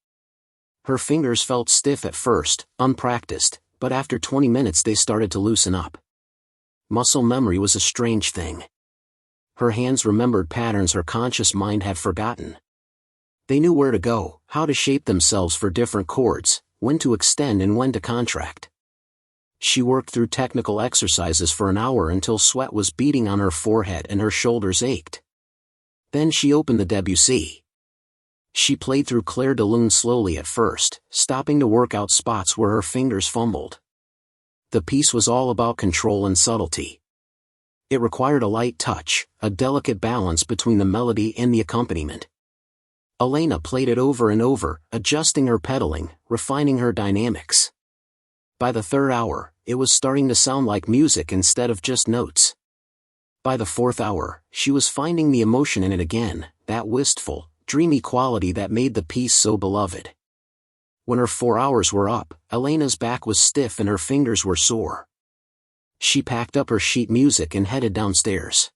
Her fingers felt stiff at first, unpracticed, but after 20 minutes they started to loosen up. Muscle memory was a strange thing. Her hands remembered patterns her conscious mind had forgotten. They knew where to go, how to shape themselves for different chords, when to extend and when to contract. She worked through technical exercises for an hour until sweat was beading on her forehead and her shoulders ached. Then she opened the Debussy. She played through Clair de Lune slowly at first, stopping to work out spots where her fingers fumbled. The piece was all about control and subtlety. It required a light touch, a delicate balance between the melody and the accompaniment. Elena played it over and over, adjusting her pedaling, refining her dynamics. By the third hour, it was starting to sound like music instead of just notes. By the fourth hour, she was finding the emotion in it again, that wistful, dreamy quality that made the piece so beloved. When her 4 hours were up, Elena's back was stiff and her fingers were sore. She packed up her sheet music and headed downstairs.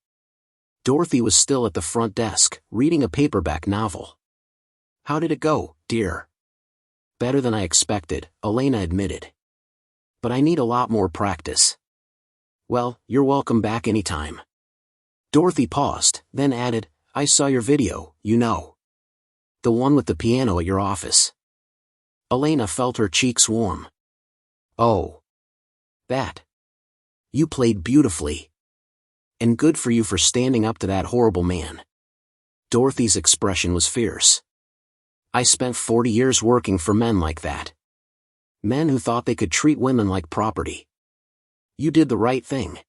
Dorothy was still at the front desk, reading a paperback novel. "How did it go, dear?" "Better than I expected," Elena admitted. "But I need a lot more practice." "Well, you're welcome back anytime." Dorothy paused, then added, "I saw your video, you know. The one with the piano at your office." Elena felt her cheeks warm. "Oh. That. You played beautifully. And good for you for standing up to that horrible man." Dorothy's expression was fierce. "I spent 40 years working for men like that. Men who thought they could treat women like property. You did the right thing."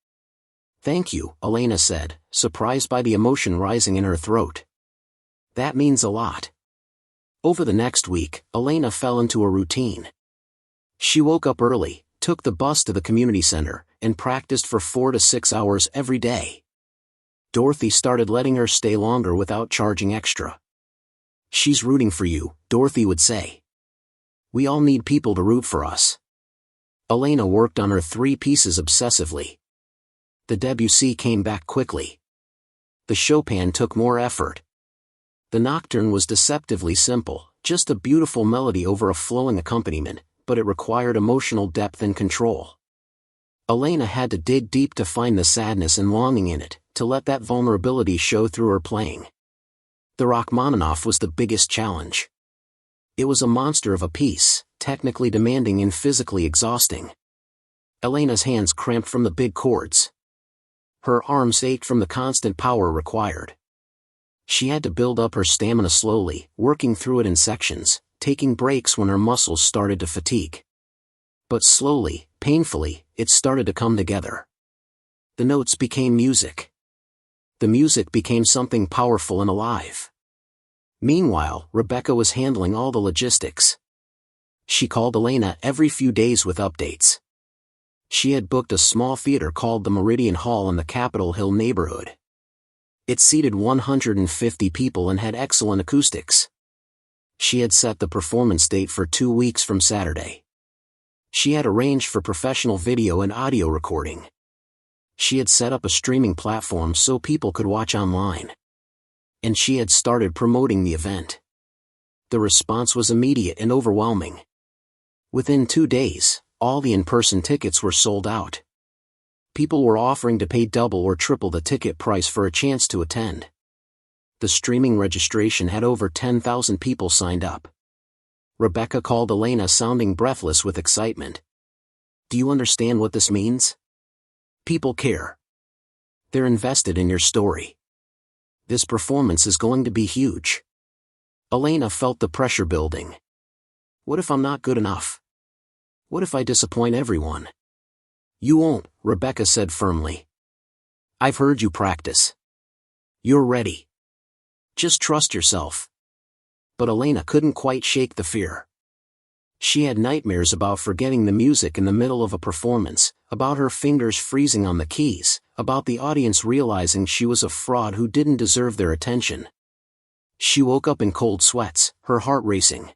"Thank you," Elena said, surprised by the emotion rising in her throat. "That means a lot." Over the next week, Elena fell into a routine. She woke up early, took the bus to the community center, and practiced for 4 to 6 hours every day. Dorothy started letting her stay longer without charging extra. "She's rooting for you," Dorothy would say. "We all need people to root for us." Elena worked on her 3 pieces obsessively. The Debussy came back quickly. The Chopin took more effort. The Nocturne was deceptively simple, just a beautiful melody over a flowing accompaniment, but it required emotional depth and control. Elena had to dig deep to find the sadness and longing in it, to let that vulnerability show through her playing. The Rachmaninoff was the biggest challenge. It was a monster of a piece, technically demanding and physically exhausting. Elena's hands cramped from the big chords. Her arms ached from the constant power required. She had to build up her stamina slowly, working through it in sections, taking breaks when her muscles started to fatigue. But slowly, painfully, it started to come together. The notes became music. The music became something powerful and alive. Meanwhile, Rebecca was handling all the logistics. She called Elena every few days with updates. She had booked a small theater called the Meridian Hall in the Capitol Hill neighborhood. It seated 150 people and had excellent acoustics. She had set the performance date for 2 weeks from Saturday. She had arranged for professional video and audio recording. She had set up a streaming platform so people could watch online. And she had started promoting the event. The response was immediate and overwhelming. Within 2 days, all the in-person tickets were sold out. People were offering to pay double or triple the ticket price for a chance to attend. The streaming registration had over 10,000 people signed up. Rebecca called Elena, sounding breathless with excitement. "Do you understand what this means? People care. They're invested in your story. This performance is going to be huge." Elena felt the pressure building. "What if I'm not good enough? What if I disappoint everyone?" "You won't," Rebecca said firmly. "I've heard you practice. You're ready. Just trust yourself." But Elena couldn't quite shake the fear. She had nightmares about forgetting the music in the middle of a performance, about her fingers freezing on the keys, about the audience realizing she was a fraud who didn't deserve their attention. She woke up in cold sweats, her heart racing.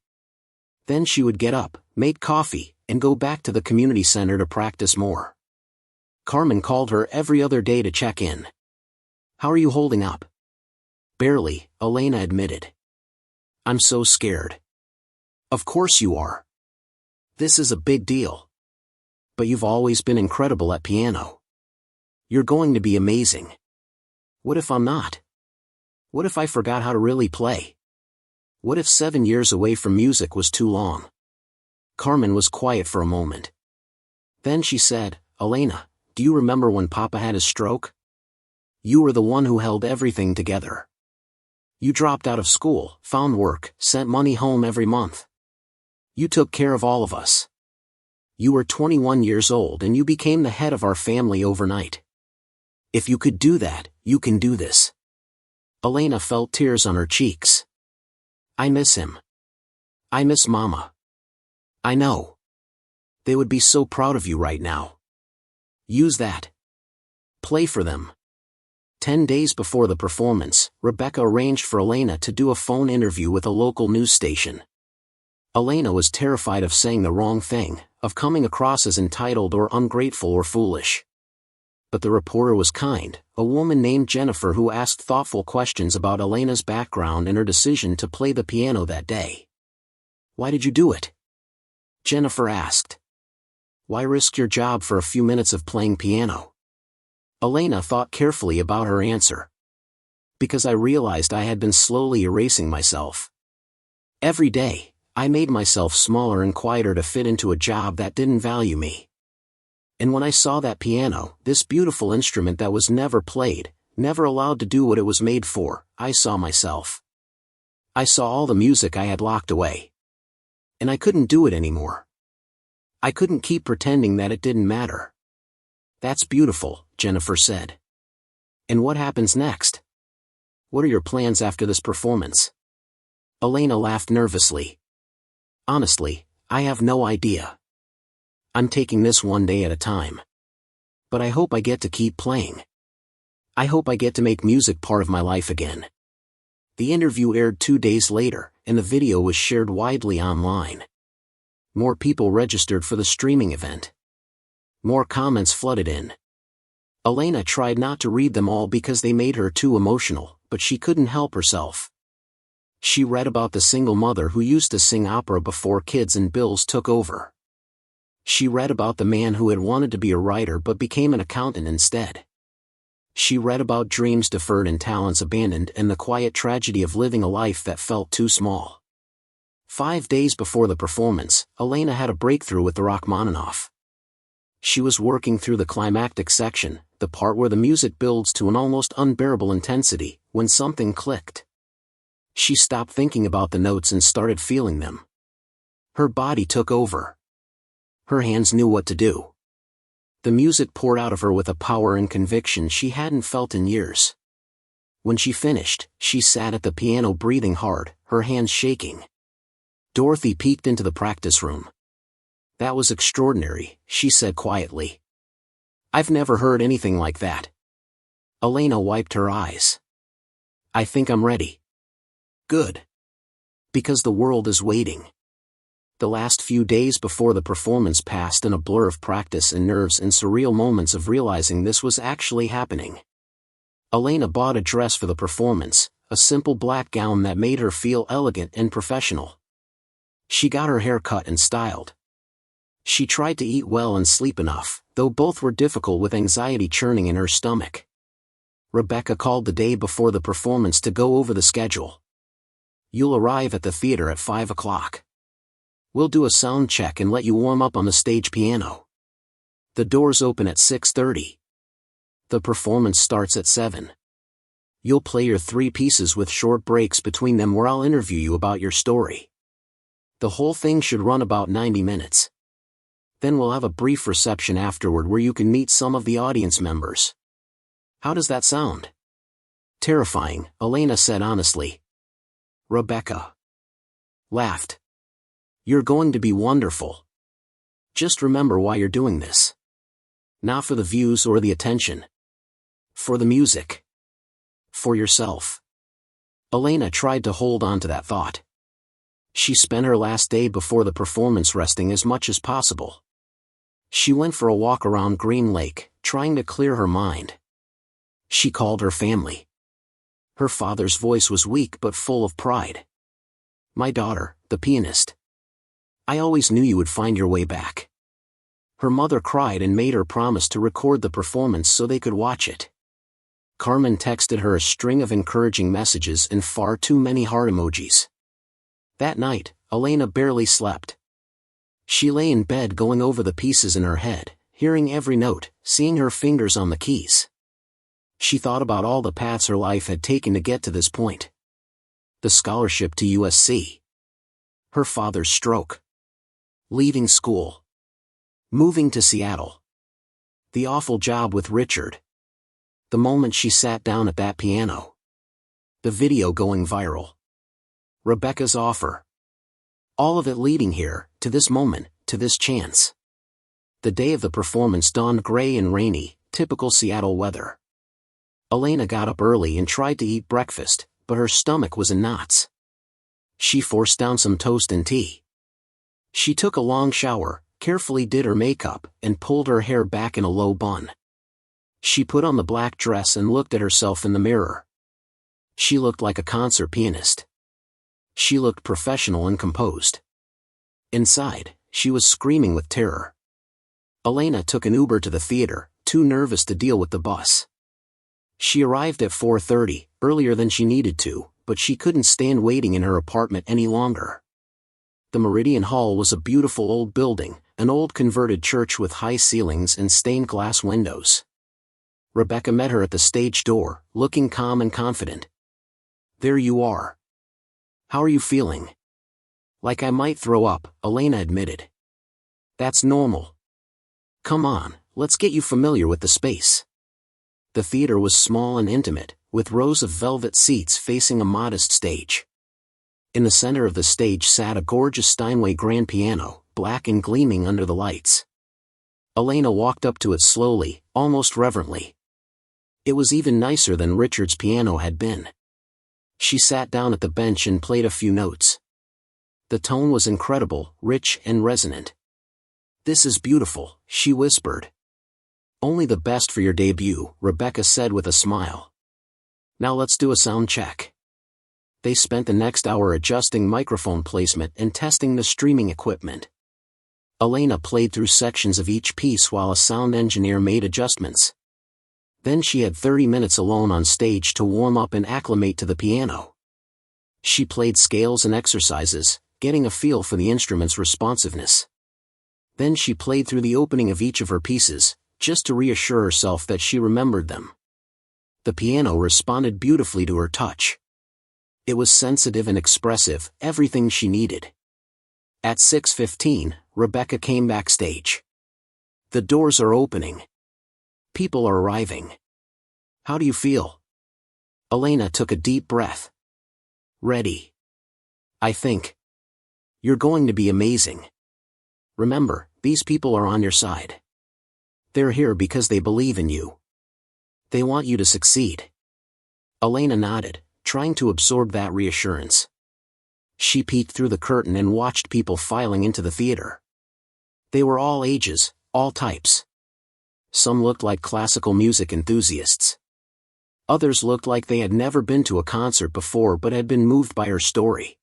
Then she would get up, make coffee, and go back to the community center to practice more. Carmen called her every other day to check in. "How are you holding up?" "Barely," Elena admitted. "I'm so scared." "Of course you are. This is a big deal. But you've always been incredible at piano. You're going to be amazing." "What if I'm not? What if I forgot how to really play? What if 7 years away from music was too long?" Carmen was quiet for a moment. Then she said, "Elena, do you remember when Papa had his stroke? You were the one who held everything together. You dropped out of school, found work, sent money home every month. You took care of all of us. You were 21 years old and you became the head of our family overnight. If you could do that, you can do this." Elena felt tears on her cheeks. "I miss him. I miss Mama. I know. They would be so proud of you right now. Use that. Play for them." 10 days before the performance, Rebecca arranged for Elena to do a phone interview with a local news station. Elena was terrified of saying the wrong thing, of coming across as entitled or ungrateful or foolish. But the reporter was kind, a woman named Jennifer who asked thoughtful questions about Elena's background and her decision to play the piano that day. "Why did you do it?" Jennifer asked. "Why risk your job for a few minutes of playing piano?" Elena thought carefully about her answer. "Because I realized I had been slowly erasing myself. Every day, I made myself smaller and quieter to fit into a job that didn't value me. And when I saw that piano, this beautiful instrument that was never played, never allowed to do what it was made for, I saw myself. I saw all the music I had locked away. And I couldn't do it anymore. I couldn't keep pretending that it didn't matter." "That's beautiful," Jennifer said. "And what happens next? What are your plans after this performance?" Elena laughed nervously. "Honestly, I have no idea. I'm taking this one day at a time. But I hope I get to keep playing. I hope I get to make music part of my life again." The interview aired 2 days later, and the video was shared widely online. More people registered for the streaming event. More comments flooded in. Elena tried not to read them all because they made her too emotional, but she couldn't help herself. She read about the single mother who used to sing opera before kids and bills took over. She read about the man who had wanted to be a writer but became an accountant instead. She read about dreams deferred and talents abandoned and the quiet tragedy of living a life that felt too small. 5 days before the performance, Elena had a breakthrough with the Rachmaninoff. She was working through the climactic section, the part where the music builds to an almost unbearable intensity, when something clicked. She stopped thinking about the notes and started feeling them. Her body took over. Her hands knew what to do. The music poured out of her with a power and conviction she hadn't felt in years. When she finished, she sat at the piano breathing hard, her hands shaking. Dorothy peeked into the practice room. "That was extraordinary," she said quietly. "I've never heard anything like that." Elena wiped her eyes. "I think I'm ready." "Good. Because the world is waiting." The last few days before the performance passed in a blur of practice and nerves and surreal moments of realizing this was actually happening. Elena bought a dress for the performance, a simple black gown that made her feel elegant and professional. She got her hair cut and styled. She tried to eat well and sleep enough, though both were difficult with anxiety churning in her stomach. Rebecca called the day before the performance to go over the schedule. "You'll arrive at the theater at 5 o'clock. We'll do a sound check and let you warm up on the stage piano. The doors open at 6:30. The performance starts at 7. You'll play your 3 pieces with short breaks between them where I'll interview you about your story. The whole thing should run about 90 minutes. Then we'll have a brief reception afterward where you can meet some of the audience members." "How does that sound?" "Terrifying," Elena said honestly. Rebecca laughed. "You're going to be wonderful. Just remember why you're doing this. Not for the views or the attention. For the music. For yourself." Elena tried to hold on to that thought. She spent her last day before the performance resting as much as possible. She went for a walk around Green Lake, trying to clear her mind. She called her family. Her father's voice was weak but full of pride. "My daughter, the pianist. I always knew you would find your way back." Her mother cried and made her promise to record the performance so they could watch it. Carmen texted her a string of encouraging messages and far too many heart emojis. That night, Elena barely slept. She lay in bed going over the pieces in her head, hearing every note, seeing her fingers on the keys. She thought about all the paths her life had taken to get to this point. The scholarship to USC. Her father's stroke. Leaving school. Moving to Seattle. The awful job with Richard. The moment she sat down at that piano. The video going viral. Rebecca's offer. All of it leading here, to this moment, to this chance. The day of the performance dawned gray and rainy, typical Seattle weather. Elena got up early and tried to eat breakfast, but her stomach was in knots. She forced down some toast and tea. She took a long shower, carefully did her makeup, and pulled her hair back in a low bun. She put on the black dress and looked at herself in the mirror. She looked like a concert pianist. She looked professional and composed. Inside, she was screaming with terror. Elena took an Uber to the theater, too nervous to deal with the bus. She arrived at 4:30, earlier than she needed to, but she couldn't stand waiting in her apartment any longer. The Meridian Hall was a beautiful old building, an old converted church with high ceilings and stained glass windows. Rebecca met her at the stage door, looking calm and confident. "There you are. How are you feeling?" "Like I might throw up," Elena admitted. "That's normal. Come on, let's get you familiar with the space." The theater was small and intimate, with rows of velvet seats facing a modest stage. In the center of the stage sat a gorgeous Steinway grand piano, black and gleaming under the lights. Elena walked up to it slowly, almost reverently. It was even nicer than Richard's piano had been. She sat down at the bench and played a few notes. The tone was incredible, rich and resonant. "This is beautiful," she whispered. "Only the best for your debut," Rebecca said with a smile. "Now let's do a sound check." They spent the next hour adjusting microphone placement and testing the streaming equipment. Elena played through sections of each piece while a sound engineer made adjustments. Then she had 30 minutes alone on stage to warm up and acclimate to the piano. She played scales and exercises, getting a feel for the instrument's responsiveness. Then she played through the opening of each of her pieces, just to reassure herself that she remembered them. The piano responded beautifully to her touch. It was sensitive and expressive, everything she needed. At 6:15, Rebecca came backstage. "The doors are opening. People are arriving. How do you feel?" Elena took a deep breath. "Ready. I think. You're going to be amazing. Remember, these people are on your side. They're here because they believe in you. They want you to succeed." Elena nodded, trying to absorb that reassurance. She peeked through the curtain and watched people filing into the theater. They were all ages, all types. Some looked like classical music enthusiasts. Others looked like they had never been to a concert before but had been moved by her story.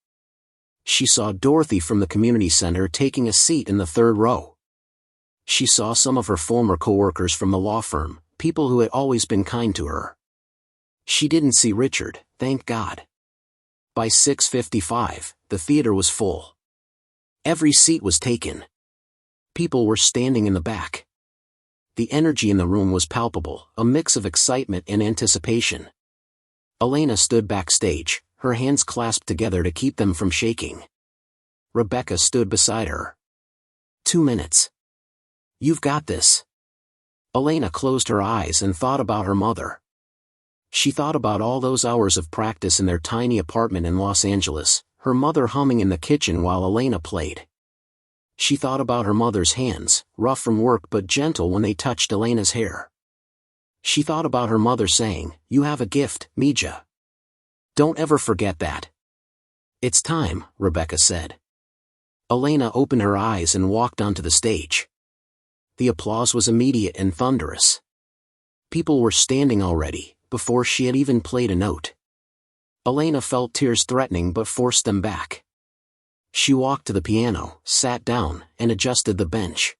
She saw Dorothy from the community center taking a seat in the third row. She saw some of her former coworkers from the law firm, people who had always been kind to her. She didn't see Richard, thank God. By 6:55, the theater was full. Every seat was taken. People were standing in the back. The energy in the room was palpable, a mix of excitement and anticipation. Elena stood backstage, her hands clasped together to keep them from shaking. Rebecca stood beside her. 2 minutes. You've got this. Elena closed her eyes and thought about her mother. She thought about all those hours of practice in their tiny apartment in Los Angeles, her mother humming in the kitchen while Elena played. She thought about her mother's hands, rough from work but gentle when they touched Elena's hair. She thought about her mother saying, "You have a gift, Mija. Don't ever forget that." "It's time," Rebecca said. Elena opened her eyes and walked onto the stage. The applause was immediate and thunderous. People were standing already, before she had even played a note. Elena felt tears threatening but forced them back. She walked to the piano, sat down, and adjusted the bench.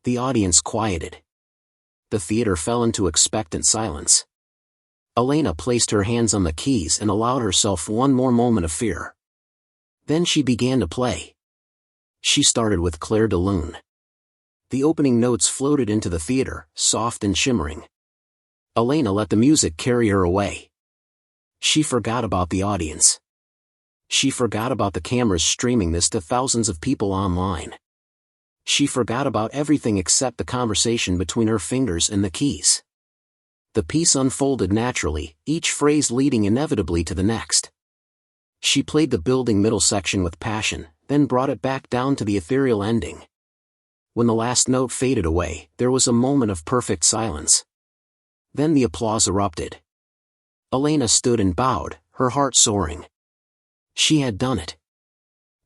The audience quieted. The theater fell into expectant silence. Elena placed her hands on the keys and allowed herself one more moment of fear. Then she began to play. She started with Clair de Lune. The opening notes floated into the theater, soft and shimmering. Elena let the music carry her away. She forgot about the audience. She forgot about the cameras streaming this to thousands of people online. She forgot about everything except the conversation between her fingers and the keys. The piece unfolded naturally, each phrase leading inevitably to the next. She played the building middle section with passion, then brought it back down to the ethereal ending. When the last note faded away, there was a moment of perfect silence. Then the applause erupted. Elena stood and bowed, her heart soaring. She had done it.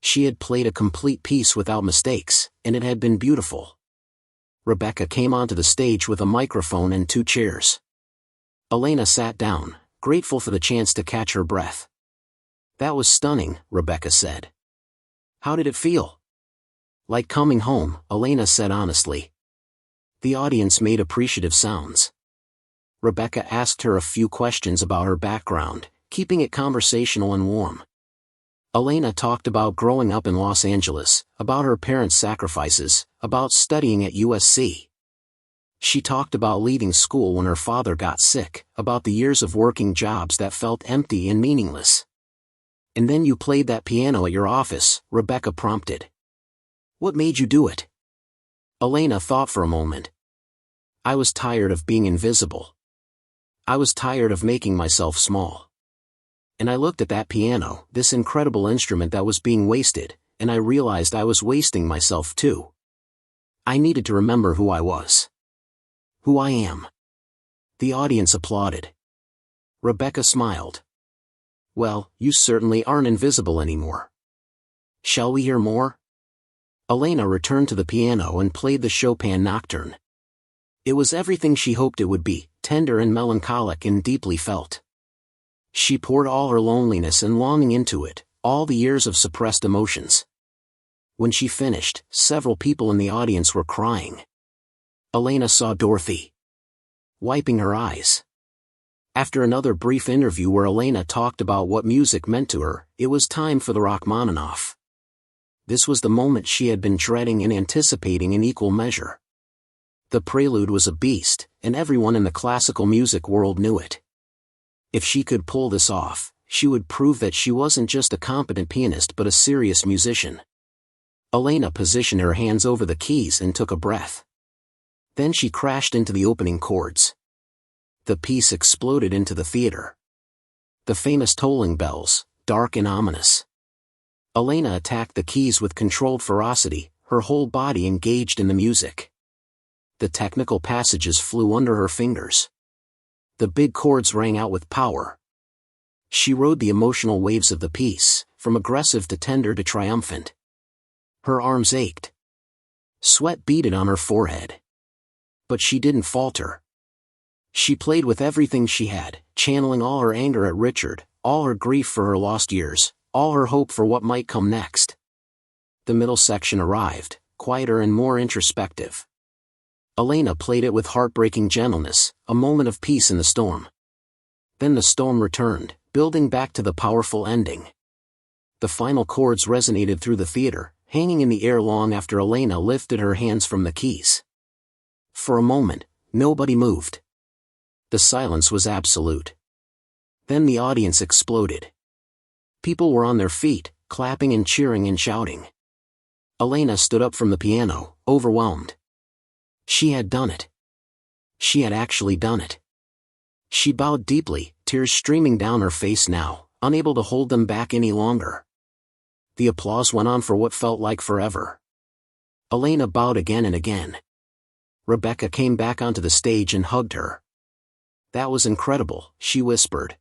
She had played a complete piece without mistakes, and it had been beautiful. Rebecca came onto the stage with a microphone and 2 chairs. Elena sat down, grateful for the chance to catch her breath. "That was stunning," Rebecca said. "How did it feel?" "Like coming home," Elena said honestly. The audience made appreciative sounds. Rebecca asked her a few questions about her background, keeping it conversational and warm. Elena talked about growing up in Los Angeles, about her parents' sacrifices, about studying at USC. She talked about leaving school when her father got sick, about the years of working jobs that felt empty and meaningless. "And then you played that piano at your office," Rebecca prompted. "What made you do it?" Elena thought for a moment. "I was tired of being invisible. I was tired of making myself small. And I looked at that piano, this incredible instrument that was being wasted, and I realized I was wasting myself too. I needed to remember who I was. Who I am." The audience applauded. Rebecca smiled. "Well, you certainly aren't invisible anymore. Shall we hear more?" Elena returned to the piano and played the Chopin Nocturne. It was everything she hoped it would be, tender and melancholic and deeply felt. She poured all her loneliness and longing into it, all the years of suppressed emotions. When she finished, several people in the audience were crying. Elena saw Dorothy, wiping her eyes. After another brief interview where Elena talked about what music meant to her, it was time for the Rachmaninoff. This was the moment she had been dreading and anticipating in equal measure. The prelude was a beast, and everyone in the classical music world knew it. If she could pull this off, she would prove that she wasn't just a competent pianist but a serious musician. Elena positioned her hands over the keys and took a breath. Then she crashed into the opening chords. The piece exploded into the theater. The famous tolling bells, dark and ominous. Elena attacked the keys with controlled ferocity, her whole body engaged in the music. The technical passages flew under her fingers. The big chords rang out with power. She rode the emotional waves of the piece, from aggressive to tender to triumphant. Her arms ached. Sweat beaded on her forehead. But she didn't falter. She played with everything she had, channeling all her anger at Richard, all her grief for her lost years, all her hope for what might come next. The middle section arrived, quieter and more introspective. Elena played it with heartbreaking gentleness, a moment of peace in the storm. Then the storm returned, building back to the powerful ending. The final chords resonated through the theater, hanging in the air long after Elena lifted her hands from the keys. For a moment, nobody moved. The silence was absolute. Then the audience exploded. People were on their feet, clapping and cheering and shouting. Elena stood up from the piano, overwhelmed. She had done it. She had actually done it. She bowed deeply, tears streaming down her face now, unable to hold them back any longer. The applause went on for what felt like forever. Elena bowed again and again. Rebecca came back onto the stage and hugged her. "That was incredible," she whispered.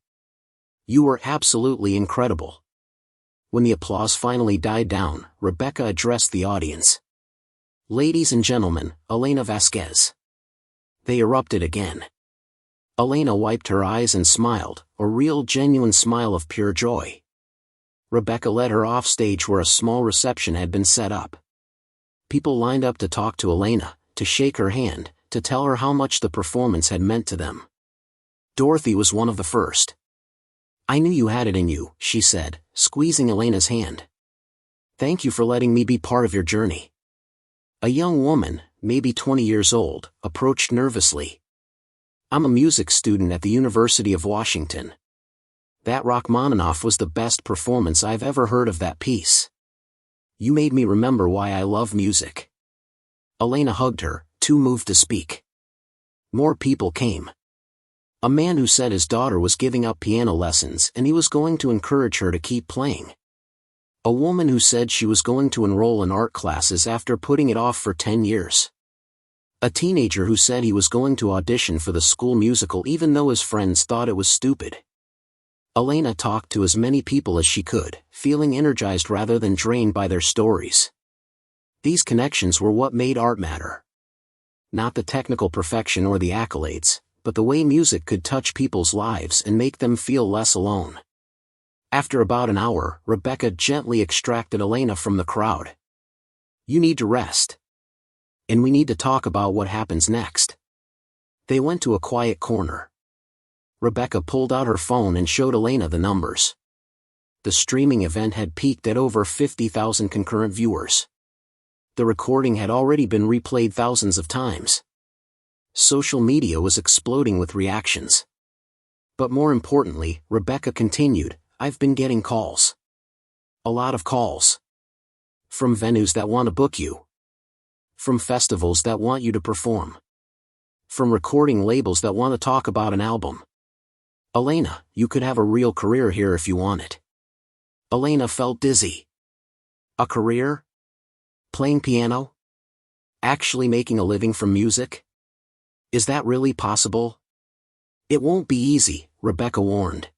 "You were absolutely incredible." When the applause finally died down, Rebecca addressed the audience. "Ladies and gentlemen, Elena Vasquez." They erupted again. Elena wiped her eyes and smiled, a real genuine smile of pure joy. Rebecca led her off stage where a small reception had been set up. People lined up to talk to Elena, to shake her hand, to tell her how much the performance had meant to them. Dorothy was one of the first. "I knew you had it in you," she said, squeezing Elena's hand. "Thank you for letting me be part of your journey." A young woman, maybe 20 years old, approached nervously. "I'm a music student at the University of Washington. That Rachmaninoff was the best performance I've ever heard of that piece. You made me remember why I love music." Elena hugged her, too moved to speak. More people came. A man who said his daughter was giving up piano lessons and he was going to encourage her to keep playing. A woman who said she was going to enroll in art classes after putting it off for 10 years. A teenager who said he was going to audition for the school musical even though his friends thought it was stupid. Elena talked to as many people as she could, feeling energized rather than drained by their stories. These connections were what made art matter. Not the technical perfection or the accolades, but the way music could touch people's lives and make them feel less alone. After about an hour, Rebecca gently extracted Elena from the crowd. "You need to rest. And we need to talk about what happens next." They went to a quiet corner. Rebecca pulled out her phone and showed Elena the numbers. The streaming event had peaked at over 50,000 concurrent viewers. The recording had already been replayed thousands of times. Social media was exploding with reactions. But more importantly, Rebecca continued, "I've been getting calls. A lot of calls. From venues that want to book you. From festivals that want you to perform. From recording labels that want to talk about an album. Elena, you could have a real career here if you want it." Elena felt dizzy. A career? Playing piano? Actually making a living from music? Is that really possible? "It won't be easy," Rebecca warned.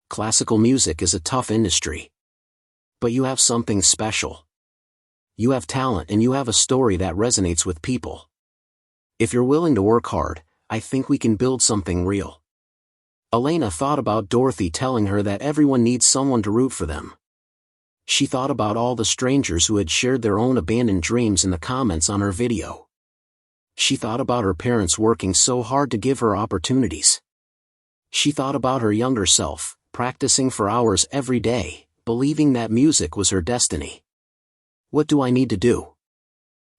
"Classical music is a tough industry. But you have something special. You have talent and you have a story that resonates with people. If you're willing to work hard, I think we can build something real." Elena thought about Dorothy telling her that everyone needs someone to root for them. She thought about all the strangers who had shared their own abandoned dreams in the comments on her video. She thought about her parents working so hard to give her opportunities. She thought about her younger self, practicing for hours every day, believing that music was her destiny. "What do I need to do?"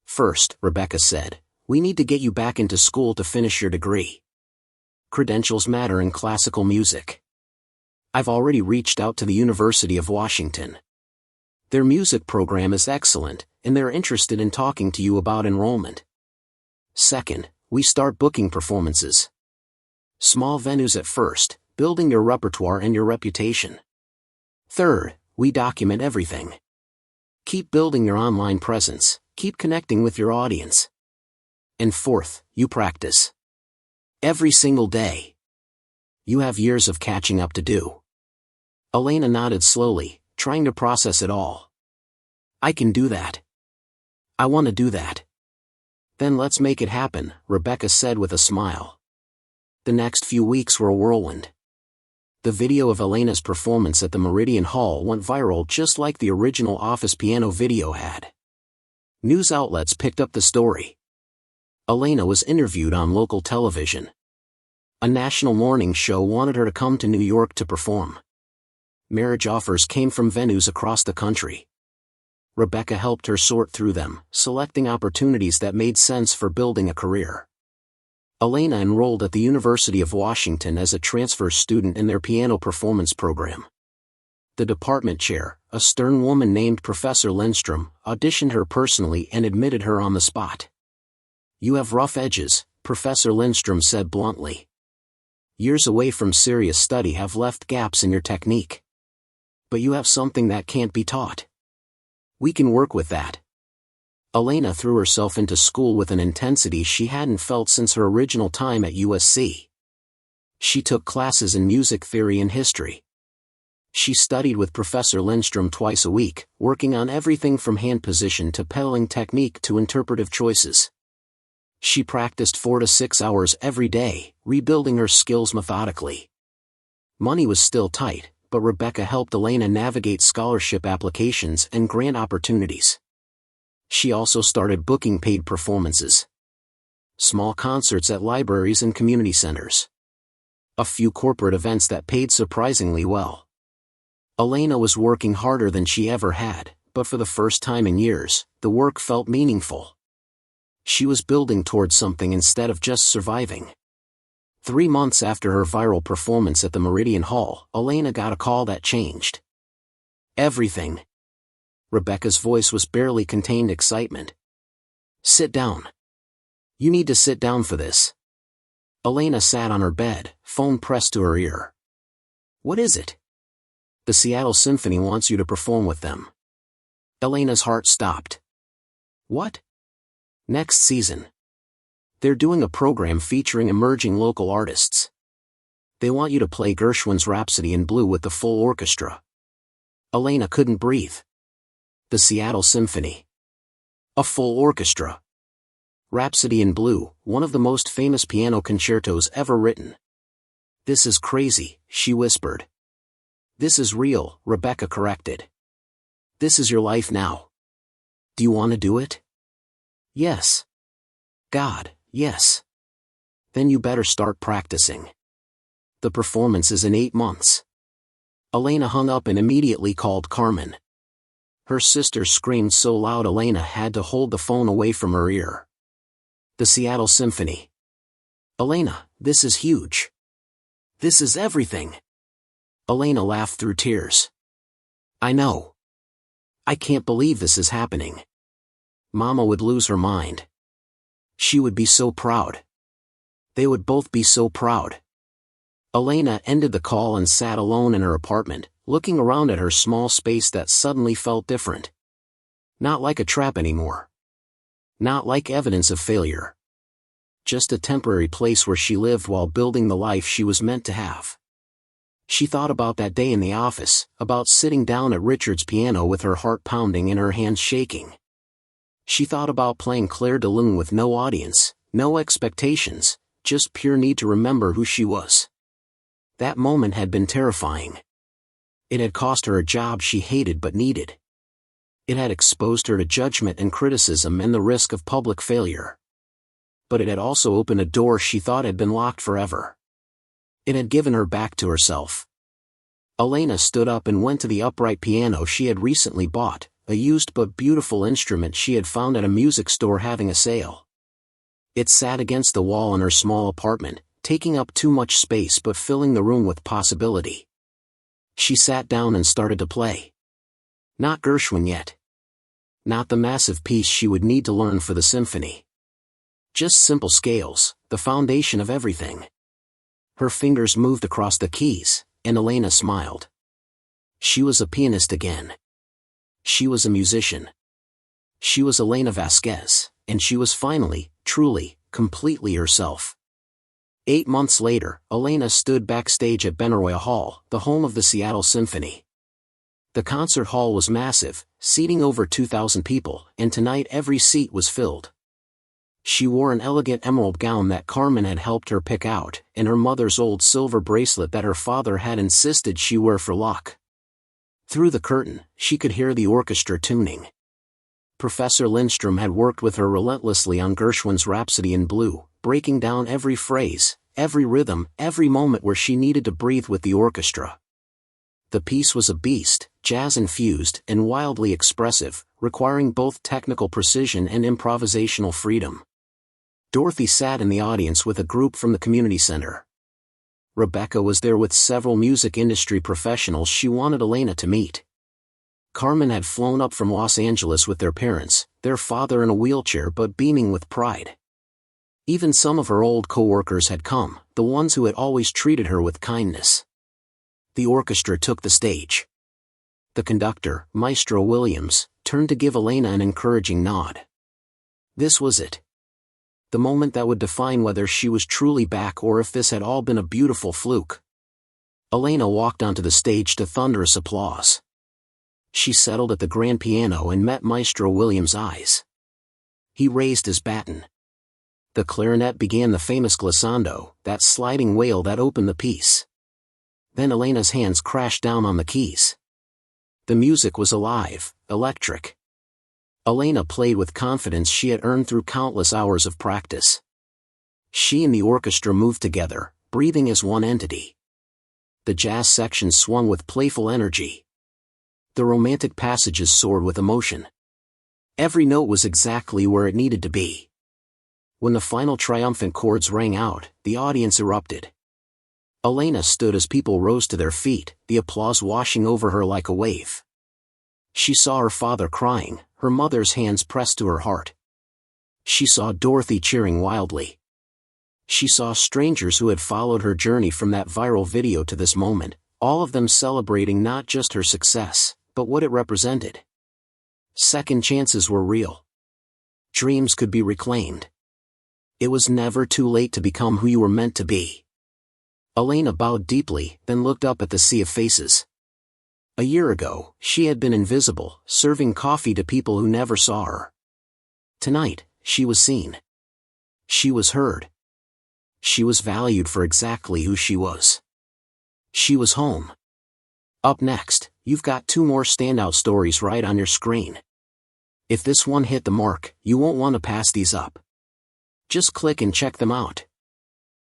"First," Rebecca said, "we need to get you back into school to finish your degree. Credentials matter in classical music. I've already reached out to the University of Washington. Their music program is excellent, and they're interested in talking to you about enrollment. Second, we start booking performances. Small venues at first, building your repertoire and your reputation. Third, we document everything. Keep building your online presence, keep connecting with your audience. And fourth, you practice. Every single day. You have years of catching up to do." Elena nodded slowly, trying to process it all. "I can do that. I want to do that." "Then let's make it happen," Rebecca said with a smile. The next few weeks were a whirlwind. The video of Elena's performance at the Meridian Hall went viral just like the original Office piano video had. News outlets picked up the story. Elena was interviewed on local television. A national morning show wanted her to come to New York to perform. Marriage offers came from venues across the country. Rebecca helped her sort through them, selecting opportunities that made sense for building a career. Elena enrolled at the University of Washington as a transfer student in their piano performance program. The department chair, a stern woman named Professor Lindstrom, auditioned her personally and admitted her on the spot. "You have rough edges," Professor Lindstrom said bluntly. "Years away from serious study have left gaps in your technique. But you have something that can't be taught. We can work with that." Elena threw herself into school with an intensity she hadn't felt since her original time at USC. She took classes in music theory and history. She studied with Professor Lindstrom twice a week, working on everything from hand position to pedaling technique to interpretive choices. She practiced 4 to 6 hours every day, rebuilding her skills methodically. Money was still tight, but Rebecca helped Elena navigate scholarship applications and grant opportunities. She also started booking paid performances. Small concerts at libraries and community centers. A few corporate events that paid surprisingly well. Elena was working harder than she ever had, but for the first time in years, the work felt meaningful. She was building towards something instead of just surviving. 3 months after her viral performance at the Meridian Hall, Elena got a call that changed everything. Rebecca's voice was barely contained excitement. "Sit down. You need to sit down for this." Elena sat on her bed, phone pressed to her ear. "What is it?" "The Seattle Symphony wants you to perform with them." Elena's heart stopped. "What?" "Next season. They're doing a program featuring emerging local artists. They want you to play Gershwin's Rhapsody in Blue with the full orchestra." Elena couldn't breathe. The Seattle Symphony. A full orchestra. Rhapsody in Blue, one of the most famous piano concertos ever written. "This is crazy," she whispered. "This is real," Rebecca corrected. "This is your life now. Do you want to do it?" "Yes." "God, yes." "Then you better start practicing. The performance is in 8 months." Elena hung up and immediately called Carmen. Her sister screamed so loud Elena had to hold the phone away from her ear. "The Seattle Symphony. Elena, this is huge. This is everything." Elena laughed through tears. "I know. I can't believe this is happening. Mama would lose her mind. She would be so proud. They would both be so proud." Elena ended the call and sat alone in her apartment, looking around at her small space that suddenly felt different. Not like a trap anymore. Not like evidence of failure. Just a temporary place where she lived while building the life she was meant to have. She thought about that day in the office, about sitting down at Richard's piano with her heart pounding and her hands shaking. She thought about playing Claire de Lune with no audience, no expectations, just pure need to remember who she was. That moment had been terrifying. It had cost her a job she hated but needed. It had exposed her to judgment and criticism and the risk of public failure. But it had also opened a door she thought had been locked forever. It had given her back to herself. Elena stood up and went to the upright piano she had recently bought, a used but beautiful instrument she had found at a music store having a sale. It sat against the wall in her small apartment, taking up too much space but filling the room with possibility. She sat down and started to play. Not Gershwin yet. Not the massive piece she would need to learn for the symphony. Just simple scales, the foundation of everything. Her fingers moved across the keys, and Elena smiled. She was a pianist again. She was a musician. She was Elena Vasquez, and she was finally, truly, completely herself. 8 months later, Elena stood backstage at Benaroya Hall, the home of the Seattle Symphony. The concert hall was massive, seating over 2,000 people, and tonight every seat was filled. She wore an elegant emerald gown that Carmen had helped her pick out, and her mother's old silver bracelet that her father had insisted she wear for luck. Through the curtain, she could hear the orchestra tuning. Professor Lindstrom had worked with her relentlessly on Gershwin's Rhapsody in Blue, breaking down every phrase, every rhythm, every moment where she needed to breathe with the orchestra. The piece was a beast, jazz-infused and wildly expressive, requiring both technical precision and improvisational freedom. Dorothy sat in the audience with a group from the community center. Rebecca was there with several music industry professionals she wanted Elena to meet. Carmen had flown up from Los Angeles with their parents, their father in a wheelchair but beaming with pride. Even some of her old co-workers had come, the ones who had always treated her with kindness. The orchestra took the stage. The conductor, Maestro Williams, turned to give Elena an encouraging nod. This was it. The moment that would define whether she was truly back or if this had all been a beautiful fluke. Elena walked onto the stage to thunderous applause. She settled at the grand piano and met Maestro Williams' eyes. He raised his baton. The clarinet began the famous glissando, that sliding wail that opened the piece. Then Elena's hands crashed down on the keys. The music was alive, electric. Elena played with confidence she had earned through countless hours of practice. She and the orchestra moved together, breathing as one entity. The jazz section swung with playful energy. The romantic passages soared with emotion. Every note was exactly where it needed to be. When the final triumphant chords rang out, the audience erupted. Elena stood as people rose to their feet, the applause washing over her like a wave. She saw her father crying, her mother's hands pressed to her heart. She saw Dorothy cheering wildly. She saw strangers who had followed her journey from that viral video to this moment, all of them celebrating not just her success, but what it represented. Second chances were real. Dreams could be reclaimed. It was never too late to become who you were meant to be. Elena bowed deeply, then looked up at the sea of faces. A year ago, she had been invisible, serving coffee to people who never saw her. Tonight, she was seen. She was heard. She was valued for exactly who she was. She was home. Up next, you've got 2 more standout stories right on your screen. If this one hit the mark, you won't want to pass these up. Just click and check them out.